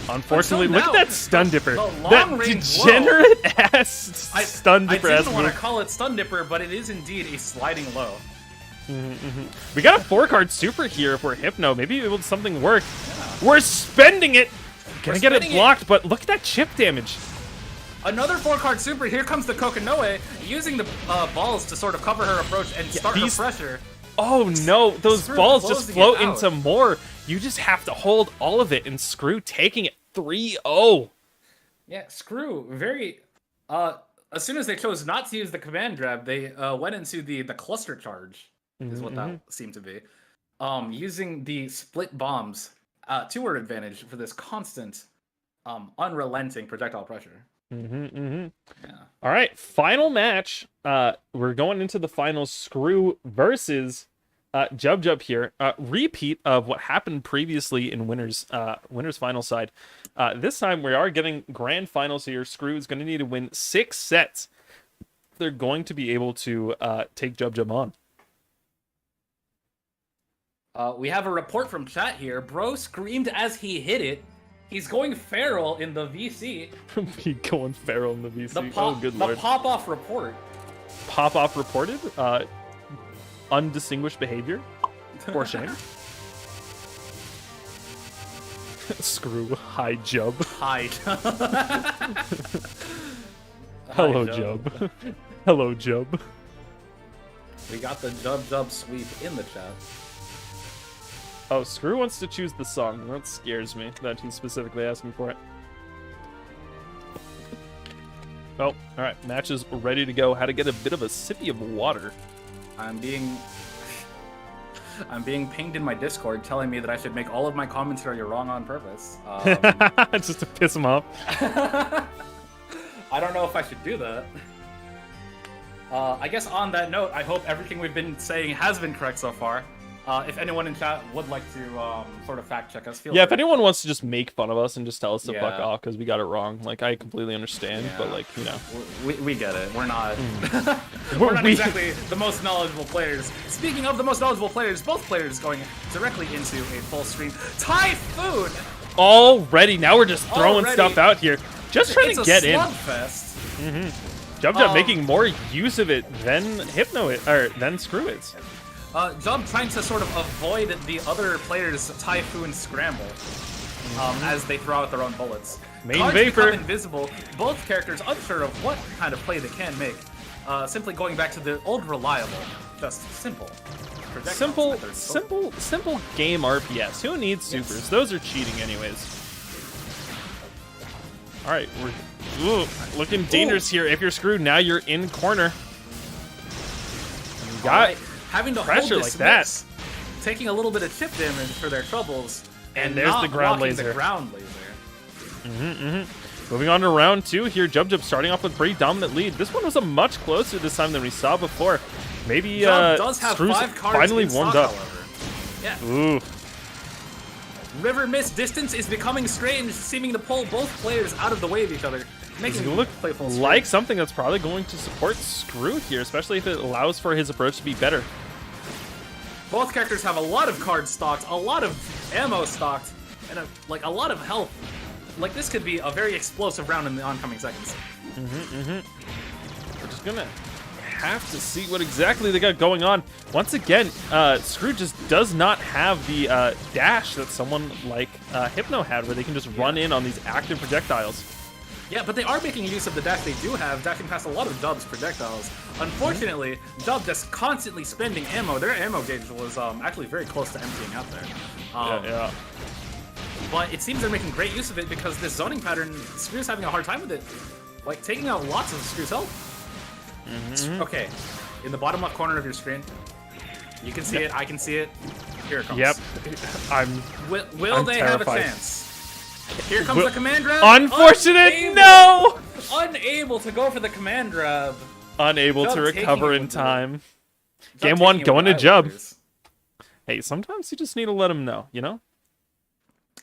Unfortunately, look at that stun dipper. That degenerate-ass stun dipper. I didn't want to call it stun dipper, but it is indeed a sliding low. We got a 4-card super here if we're Hypno. Maybe it will something work. Yeah. We're spending it. Gonna get it blocked, but look at that chip damage. Another 4-card super. Here comes the Kokonoe, using the balls to sort of cover her approach and start her pressure. Oh no, those balls just float into more. You just have to hold all of it, and Screw taking it 3-0. Yeah, Screw very. As soon as they chose not to use the command grab, they went into the cluster charge, is what that seemed to be. Using the split bombs to her advantage for this constant, unrelenting projectile pressure. Yeah. All right, final match. We're going into the finals. Screw versus Jub here. Repeat of what happened previously in winners final side. This time we are getting grand finals here. Screw is going to need to win 6 sets. They're going to be able to take Jub on. We have a report from chat here. Bro screamed as he hit it. He's going feral in the VC. He going feral in the VC. Oh, good lord. The pop-off report. Pop-off reported? Undistinguished behavior? For shame. Screw. Hi, Jub. Hi. Hello, Jub. Hello, Jub. We got the Jub sweep in the chat. Oh, Screw wants to choose the song. That scares me that he's specifically asking for it. Oh, all right. Match is ready to go. How to get a bit of a sippy of water. I'm being pinged in my Discord telling me that I should make all of my commentary wrong on purpose. Just to piss him off. I don't know if I should do that. I guess on that note, I hope everything we've been saying has been correct so far. If anyone in chat would like to sort of fact check us, feel free. If anyone wants to just make fun of us and just tell us to fuck off because we got it wrong, like I completely understand, but like we get it. We're not we're not exactly the most knowledgeable players. Speaking of the most knowledgeable players, both players going directly into a full screen Typhoon. Already, now we're just throwing stuff out here, just trying to get in. Slugfest. Jub making more use of it than Hypno or than Screw is. Jub trying to sort of avoid the other players' Typhoon scramble as they throw out their own bullets. Main Cards Vapor. become invisible. Both characters unsure of what kind of play they can make. Simply going back to the old reliable, just simple. Simple game RPS. Who needs supers? Those are cheating anyways. All right, we're looking dangerous here. If you're screwed, now you're in corner. You got having to pressure hold this like mix, taking a little bit of chip damage for their troubles, and there's not the ground blocking laser. The ground laser. Moving on to round 2 here. Jub starting off with a pretty dominant lead. This one was a much closer this time than we saw before. Maybe does have Screws 5 cards finally in warmed stock, up. however. Yeah. Ooh. River Mist distance is becoming strange, seeming to pull both players out of the way of each other, making It look play full screen. like something that's probably going to support Screw here, especially if it allows for his approach to be better. Both characters have a lot of cards stocked, a lot of ammo stocked, and a lot of health. Like, this could be a very explosive round in the oncoming seconds. We're just gonna have to see what exactly they got going on. Once again, Screw just does not have the dash that someone like Hypno had, where they can just run in on these active projectiles. Yeah, but they are making use of the dash they do have, dashing past a lot of Dub's projectiles. Unfortunately, Dub just constantly spending ammo. Their ammo gauge was actually very close to emptying out there. Yeah. But it seems they're making great use of it because this zoning pattern, Screw's having a hard time with it. Like, taking out lots of Screw's health. Okay, in the bottom left corner of your screen, you can see it, I can see it. Here it comes. Yep. Will they have a terrified. chance? Here comes the command grab. Unfortunate, no! Unable to go for the command grab. Unable Jub to taking recover it in with time. Jub Game taking 1 it going to with Jub. Islanders. Hey, sometimes you just need to let him know, you know?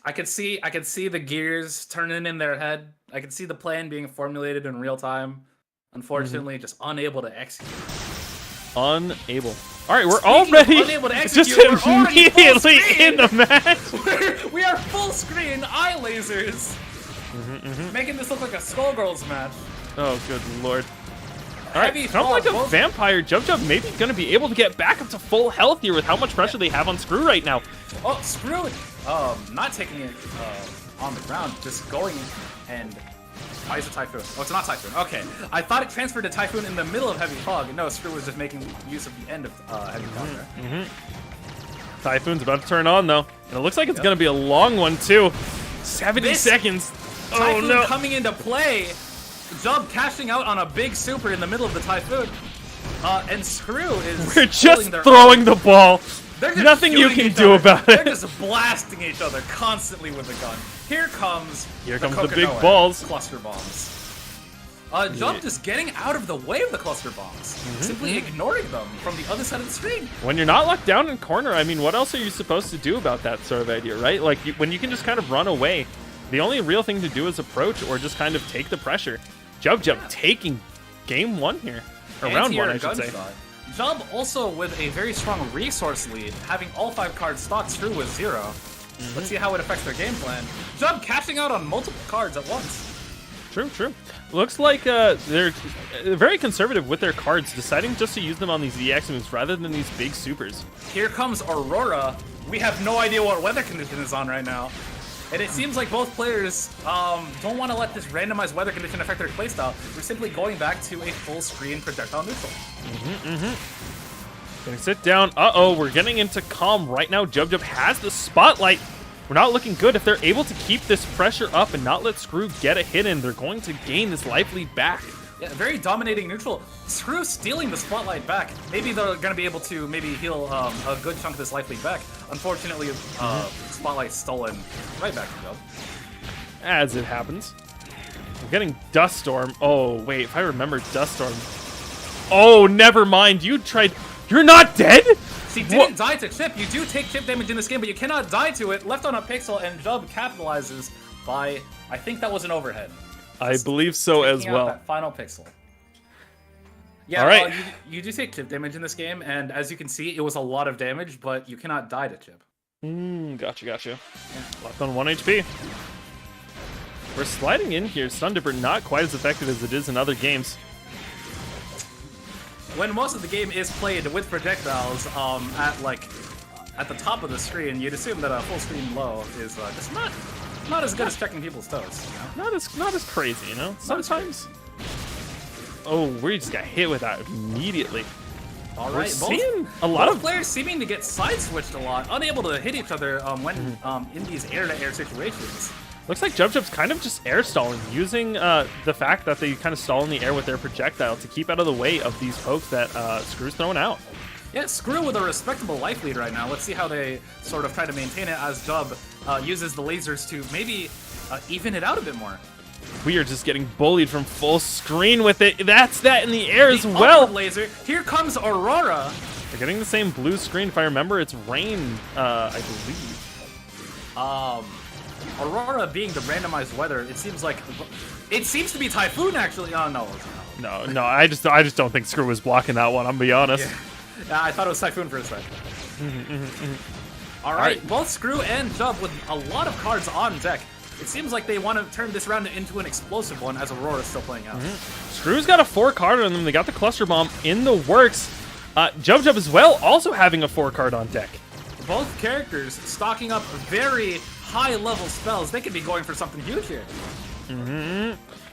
I could see the gears turning in their head. I could see the plan being formulated in real time. Unfortunately, just unable to execute. Unable. All right, we're already unable to execute, just we're already full immediately screen. in the match. We are full screen eye lasers, making this look like a Skullgirls match. Oh, good lord. All right, Heavy kind of like a both- vampire. Jub maybe going to be able to get back up to full health here with how much pressure they have on Screw right now. Oh, Screw! Not taking it on the ground, just going and. Why is it Typhoon? Oh, it's not Typhoon. Okay. I thought it transferred to Typhoon in the middle of Heavy Fog. No, Screw was just making use of the end of Heavy Fog there. Typhoon's about to turn on, though. And it looks like it's going to be a long one, too. 70 seconds. Oh, Typhoon no. coming into play. Jub cashing out on a big super in the middle of the Typhoon. And Screw is We're just holding their throwing the ball. They're just Nothing you shooting can each do other. about They're it. just blasting each other constantly with a gun. Here comes the Kokonoe big balls. cluster bombs. Jump just getting out of the way of the cluster bombs, simply ignoring them from the other side of the screen. When you're not locked down in corner, I mean, what else are you supposed to do about that sort of idea, right? Like, when you can just kind of run away, the only real thing to do is approach or just kind of take the pressure. Jub taking game 1 here. Or round 1, I should say. Jub also with a very strong resource lead, having all 5 cards stocked, Screw with 0. Let's see how it affects their game plan. Jub cashing out on multiple cards at once. True. Looks like they're very conservative with their cards, deciding just to use them on these EX moves rather than these big supers. Here comes Aurora. We have no idea what weather condition is on right now. And it seems like both players don't want to let this randomized weather condition affect their playstyle. We're simply going back to a full screen projectile neutral. Gonna sit down. Uh-oh, we're getting into calm right now. Jub has the spotlight. We're not looking good. If they're able to keep this pressure up and not let Screw get a hit in, they're going to gain this life lead back. Yeah, very dominating neutral. Screw stealing the spotlight back. Maybe they're going to be able to heal a good chunk of this life lead back. Unfortunately, spotlight stolen right back to Job. As it happens. I'm getting Dust Storm. Oh, wait, if I remember Dust Storm. Oh, never mind. You tried. You're not dead? She didn't die to chip. You do take chip damage in this game, but you cannot die to it. Left on a pixel, and Job capitalizes by, I think that was an overhead. I believe so as Taking out well. that final pixel. Yeah, all right. You do take chip damage in this game, and as you can see, it was a lot of damage, but you cannot die to chip. Gotcha. Yeah. Left on 1 HP. We're sliding in here. Stun Dipper not quite as effective as it is in other games. When most of the game is played with projectiles at the top of the screen, you'd assume that a full screen low is just not as good as checking people's toes. You know? Not as crazy, you know. Sometimes. Oh, we just got hit with that immediately. All We're right, seeing a lot of players seeming to get side switched a lot, unable to hit each other when in these air-to-air situations. Looks like Jub's kind of just air stalling, using the fact that they kind of stall in the air with their projectile to keep out of the way of these pokes that Screw's throwing out. Yeah, Screw with a respectable life lead right now. Let's see how they sort of try to maintain it as Jub uses the lasers to maybe even it out a bit more. We are just getting bullied from full screen with it. That's that in the air as well. Upward laser. Here comes Aurora. They're getting the same blue screen. If I remember, it's rain, I believe. Aurora being the randomized weather, it seems to be Typhoon actually. Oh no. No, I just don't think Screw was blocking that one. I'm gonna be honest. Yeah, I thought it was Typhoon for a second. All right, both Screw and Jub with a lot of cards on deck. It seems like they want to turn this round into an explosive one as Aurora's still playing out. Screw's got a 4-card on them. They got the Cluster Bomb in the works. Jub as well, also having a 4-card on deck. Both characters stocking up very high-level spells. They could be going for something huge here.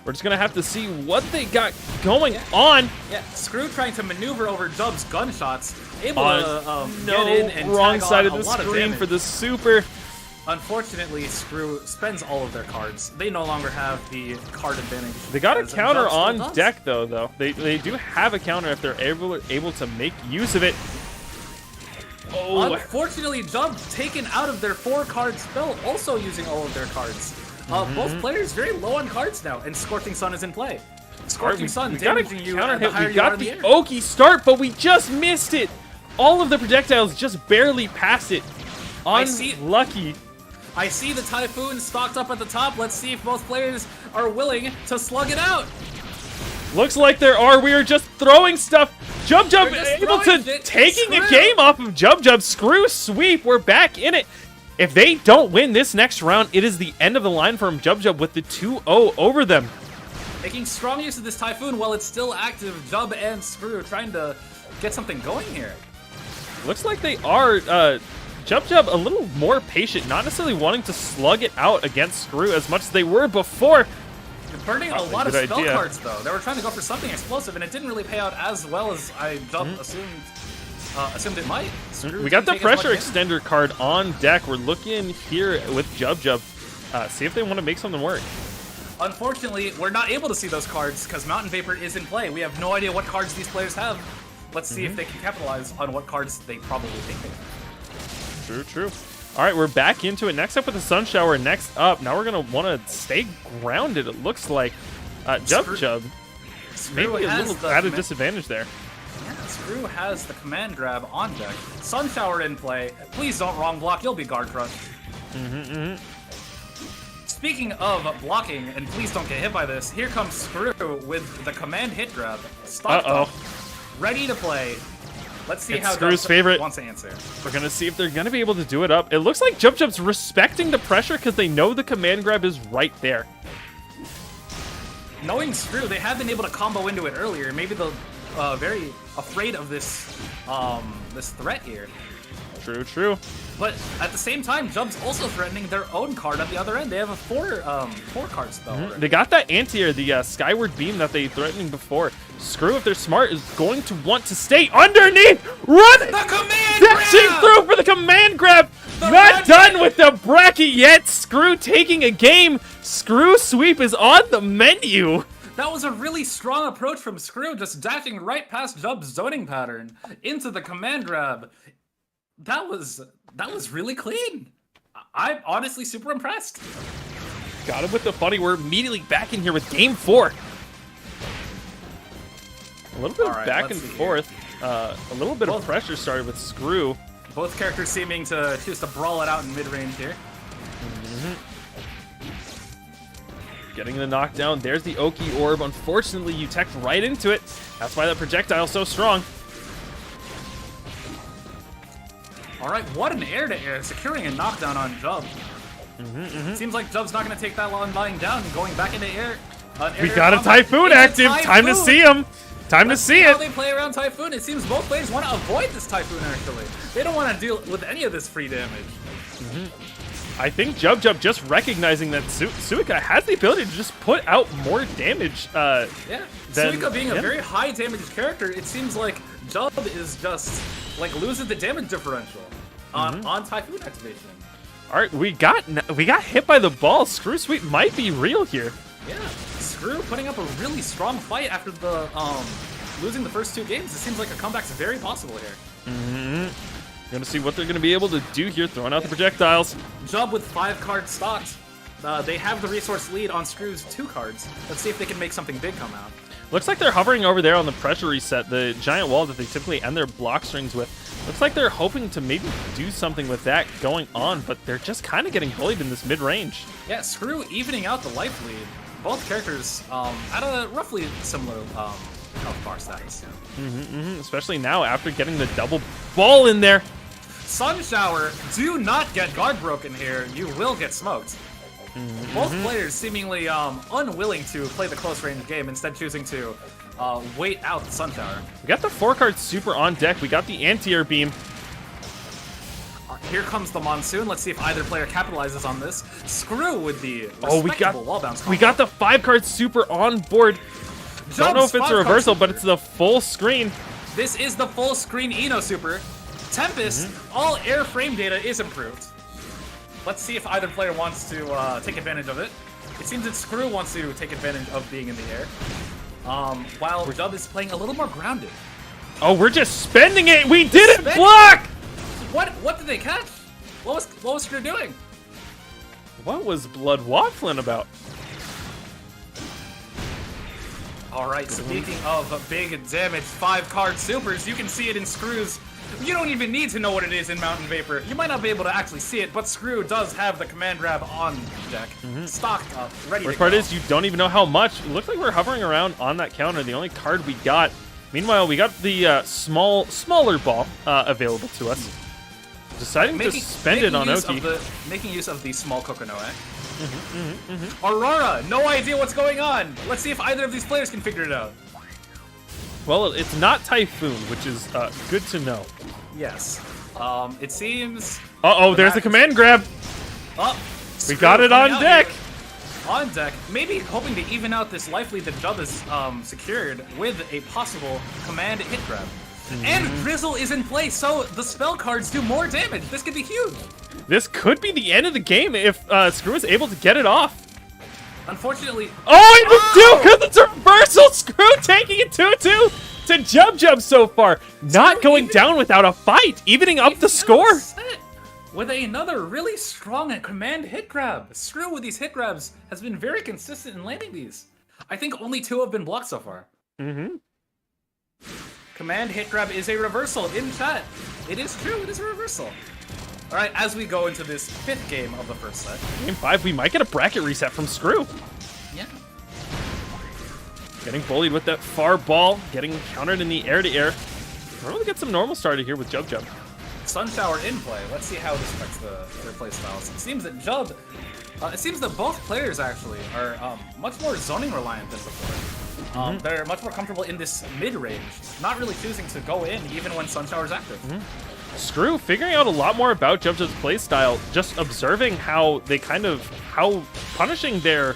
We're just going to have to see what they got going on. Yeah, Screw trying to maneuver over Jub's gunshots. Able to get in and wrong tag side on of the a lot screen of for the super. Unfortunately, Screw spends all of their cards. They no longer have the card advantage. They got a counter on deck, though. They do have a counter if they're able to make use of it. Oh. Unfortunately, Jub taken out of their 4-card spell, also using all of their cards. Both players very low on cards now, and Scorching Sun is in play. Scorching Sun damaging you at the higher we you are got in the the air. Oki start, but we just missed it. All of the projectiles just barely passed it. Unlucky. I see the Typhoon stocked up at the top. Let's see if both players are willing to slug it out. Looks like there are. We are just throwing stuff. Jub able to taking a game off of Jub. Screw sweep. We're back in it. If they don't win this next round, it is the end of the line from Jub with the 2-0 over them. Making strong use of this Typhoon while it's still active. Jub and Screw trying to get something going here. Looks like they are Jub a little more patient, not necessarily wanting to slug it out against Screw as much as they were before. Burning a lot of spell cards, though. They were trying to go for something explosive, and it didn't really pay out as well as I assumed it might. We got the pressure extender card on deck. We're looking here with Jub. See if they want to make something work. Unfortunately, we're not able to see those cards because Mountain Vapor is in play. We have no idea what cards these players have. Let's see if they can capitalize on what cards they probably think they have. True. All right, we're back into it. Next up with the Sun Shower. Next up, now we're going to want to stay grounded, it looks like. Jub. Maybe a little added disadvantage there. Yeah, Screw has the command grab on deck. Sun Shower in play. Please don't wrong block. You'll be guard crushed. Speaking of blocking, and please don't get hit by this, here comes Screw with the command hit grab. Stocked up, ready to play. Let's see how Screw's favorite wants to answer. We're going to see if they're going to be able to do it up. It looks like Jub's respecting the pressure because they know the command grab is right there. Knowing Screw, they have been able to combo into it earlier. Maybe they're very afraid of this this threat here. True. But at the same time, Jub's also threatening their own card at the other end. They have a 4-card spell. They got that anti-air, the Skyward Beam that they threatening before. Screw, if they're smart, is going to want to stay underneath. Run! The command dashing grab! through for the command grab. Not done with the bracket yet. Screw taking a game. Screw sweep is on the menu. That was a really strong approach from Screw, just dashing right past Jub's zoning pattern into the command grab. That was really clean. I'm honestly super impressed. Got him with the funny. We're immediately back in here with game 4. A little bit of back and forth. A little bit of pressure started with Screw. Both characters seeming to choose to brawl it out in mid-range here. Getting the knockdown. There's the Oki Orb. Unfortunately, you teched right into it. That's why that projectile's so strong. All right, what an air-to-air, securing a knockdown on Jub. Seems like Jub's not going to take that long lying down and going back into air. We got a Typhoon active. Time to see him. Time to see it. How they play around Typhoon. It seems both players want to avoid this Typhoon, actually. They don't want to deal with any of this free damage. I think Jub just recognizing that Suika has the ability to just put out more damage. Suika being a very high damage character, it seems like Jub is just like losing the damage differential on Typhoon activation. All right, we got hit by the ball. Screw Sweep might be real here. Yeah, Screw putting up a really strong fight after the losing the first 2 games. It seems like a comeback's very possible here. Gonna see what they're gonna be able to do here, throwing out the projectiles. Jub with 5 cards stocked. They have the resource lead on Screw's 2 cards. Let's see if they can make something big come out. Looks like they're hovering over there on the pressure reset, the giant wall that they typically end their block strings with. Looks like they're hoping to maybe do something with that going on, but they're just kind of getting bullied in this mid-range. Yeah, Screw evening out the life lead. Both characters at a roughly similar health bar status. Especially now after getting the double ball in there. Sun Shower, do not get guard broken here. You will get smoked. Both players seemingly unwilling to play the close range game, instead choosing to wait out the Sun Shower. We got the 4-card super on deck. We got the anti-air beam. Here comes the Monsoon. Let's see if either player capitalizes on this. Screw with the respectable wall bounce combo. We got the 5-card super on board. Don't know if it's a reversal, but it's the full screen. This is the full screen Eno super. Tempest, all air frame data is improved. Let's see if either player wants to take advantage of it. It seems that Screw wants to take advantage of being in the air, while Jub is playing a little more grounded. Oh, we're just spending it. We didn't block. What did they catch? What was Screw doing? What was Blood waffling about? All right, speaking of big damage 5-card supers, you can see it in Screw's. You don't even need to know what it is in Mountain Vapor. You might not be able to actually see it, but Screw does have the command grab on deck, stocked up, ready to go. Worst part is you don't even know how much. It looks like we're hovering around on that counter. The only card we got. Meanwhile, we got the smaller ball available to us. Deciding to spend it on Oki. Making use of the small Kokonoe. Aurora, no idea what's going on. Let's see if either of these players can figure it out. Well, it's not Typhoon, which is good to know. Yes. It seems... Uh-oh, there's the command grab. We got it on deck. On deck. Maybe hoping to even out this life lead that Jub has secured with a possible command hit grab. And Drizzle is in place, so the spell cards do more damage. This could be huge. This could be the end of the game if Screw is able to get it off. Unfortunately... Oh, because it's a reversal! Screw taking it 2-2 to Jub so far. Not going down without a fight, evening up the score. With another really strong command hit grab. Screw with these hit grabs has been very consistent in landing these. I think only 2 have been blocked so far. Command hit grab is a reversal in chat. It is true, it is a reversal. All right, as we go into this 5th game of the first set. Game 5, we might get a bracket reset from Screw. Yeah. Getting bullied with that far ball, getting countered in the air-to-air. We're able to get some normal started here with Jub. Sun Shower in play. Let's see how this affects their play styles. It seems that Jub, it seems that both players actually are much more zoning reliant than before. They're much more comfortable in this mid-range, not really choosing to go in even when Sun Shower's active. Screw figuring out a lot more about Jub's play style, just observing how punishing their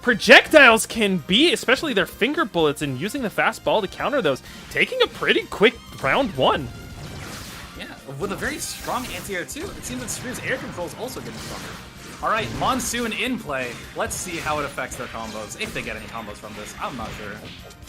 projectiles can be, especially their finger bullets, and using the fast ball to counter those, taking a pretty quick round 1. Yeah, with a very strong anti-air too. It seems that Screw's air control is also getting stronger. All right, Monsoon in play. Let's see how it affects their combos, if they get any combos from this. I'm not sure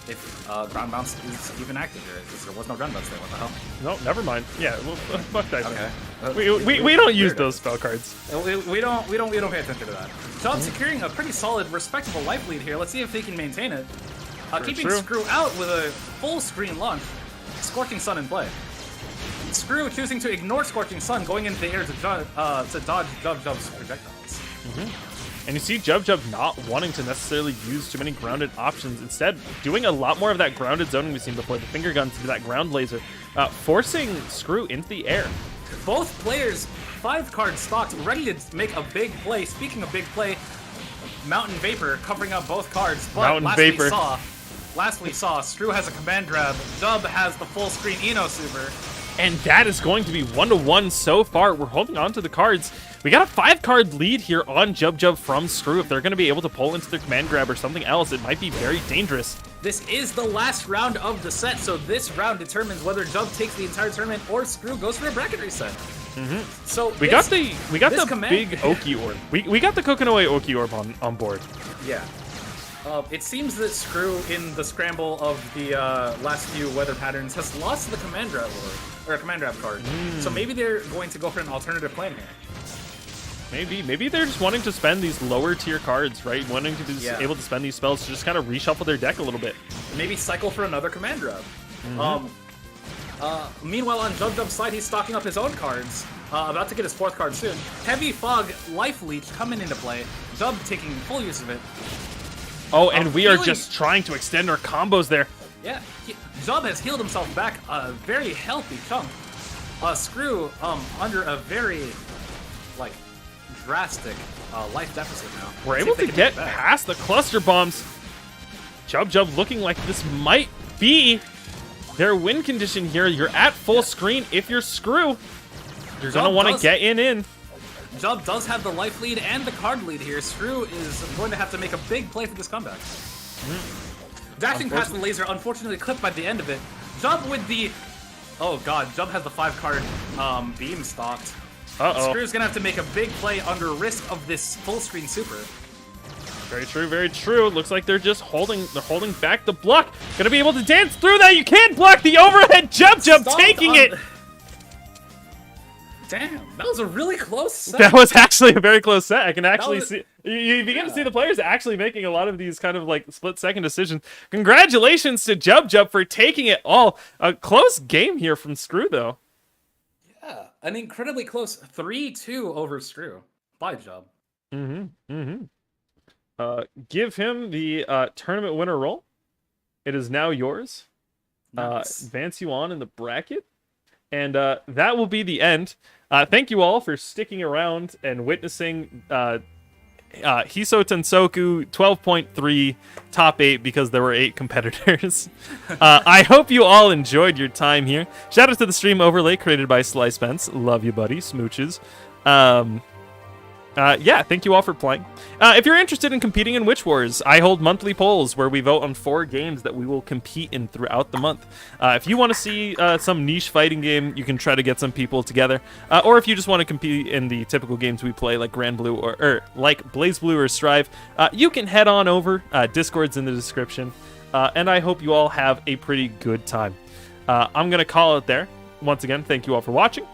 if ground bounce is even active here, because there was no ground bounce there. What the hell? No, never mind. Yeah, well, fuck that. Okay. We don't use those spell cards. We don't pay attention to that. Job securing a pretty solid, respectable life lead here. Let's see if they can maintain it. Keeping Screw out with a full screen launch. Scorching Sun in play. Screw choosing to ignore Scorching Sun, going into the air to dodge Jub's projectiles. And you see Jub not wanting to necessarily use too many grounded options. Instead, doing a lot more of that grounded zoning we've seen before. The finger guns to that ground laser, forcing Screw into the air. Both players 5-card stocked, ready to make a big play. Speaking of big play, Mountain Vapor covering up both cards. But last we saw, Screw has a command grab. Jub has the full screen Eno Super. And that is going to be 1-1 so far. We're holding on to the cards. We got a 5-card lead here on Jub from Screw. If they're going to be able to pull into their command grab or something else, it might be very dangerous. This is the last round of the set, so this round determines whether Jub takes the entire tournament or Screw goes for a bracket reset. So we got the big Oki orb. We got the Kokonoe Oki orb on board. Yeah. It seems that Screw, in the scramble of the last few weather patterns, has lost the command grab orb, or a command grab card. So maybe they're going to go for an alternative plan here. Maybe they're just wanting to spend these lower tier cards, right? Wanting to be able to spend these spells to just kind of reshuffle their deck a little bit. Maybe cycle for another command grab. Meanwhile, on Jub's side, he's stocking up his own cards. About to get his 4th card soon. Heavy Fog, Life Leech coming into play. Jub taking full use of it. Oh, and we are just trying to extend our combos there. Yeah, Jub has healed himself back a very healthy chunk. Screw, under a very, drastic life deficit now. We're able to get past the cluster bombs. Jub looking like this might be their win condition here. You're at full screen. If you're Screw, you're going to want to get in. Jub does have the life lead and the card lead here. Screw is going to have to make a big play for this comeback. Dashing past the laser, unfortunately clipped by the end of it. Jub with the... Oh god, Jub has the 5-card beam stocked. Screw's going to have to make a big play under risk of this full screen super. Very true, very true. Looks like they're just holding back the block. Gonna be able to dance through that. You can't block the overhead jump taking it. Damn, that was a really close set. That was actually a very close set. I can actually see, you begin to see the players actually making a lot of these kind of split-second decisions. Congratulations to Jub for taking it all. A close game here from Screw, though. Yeah, an incredibly close 3-2 over Screw by Jub. Give him the tournament winner role. It is now yours. Nice. Advance you on in the bracket. And that will be the end. Thank you all for sticking around and witnessing Hisoutensoku 12.3 top 8 because there were 8 competitors. I hope you all enjoyed your time here. Shout out to the stream overlay created by Slice Pence. Love you, buddy. Smooches. Yeah, thank you all for playing. If you're interested in competing in Witch Wars, I hold monthly polls where we vote on 4 games that we will compete in throughout the month. If you want to see some niche fighting game, you can try to get some people together. Or if you just want to compete in the typical games we play, like Grand Blue or like Blaze Blue or Strive, you can head on over. Discord's in the description. And I hope you all have a pretty good time. I'm going to call it there. Once again, thank you all for watching.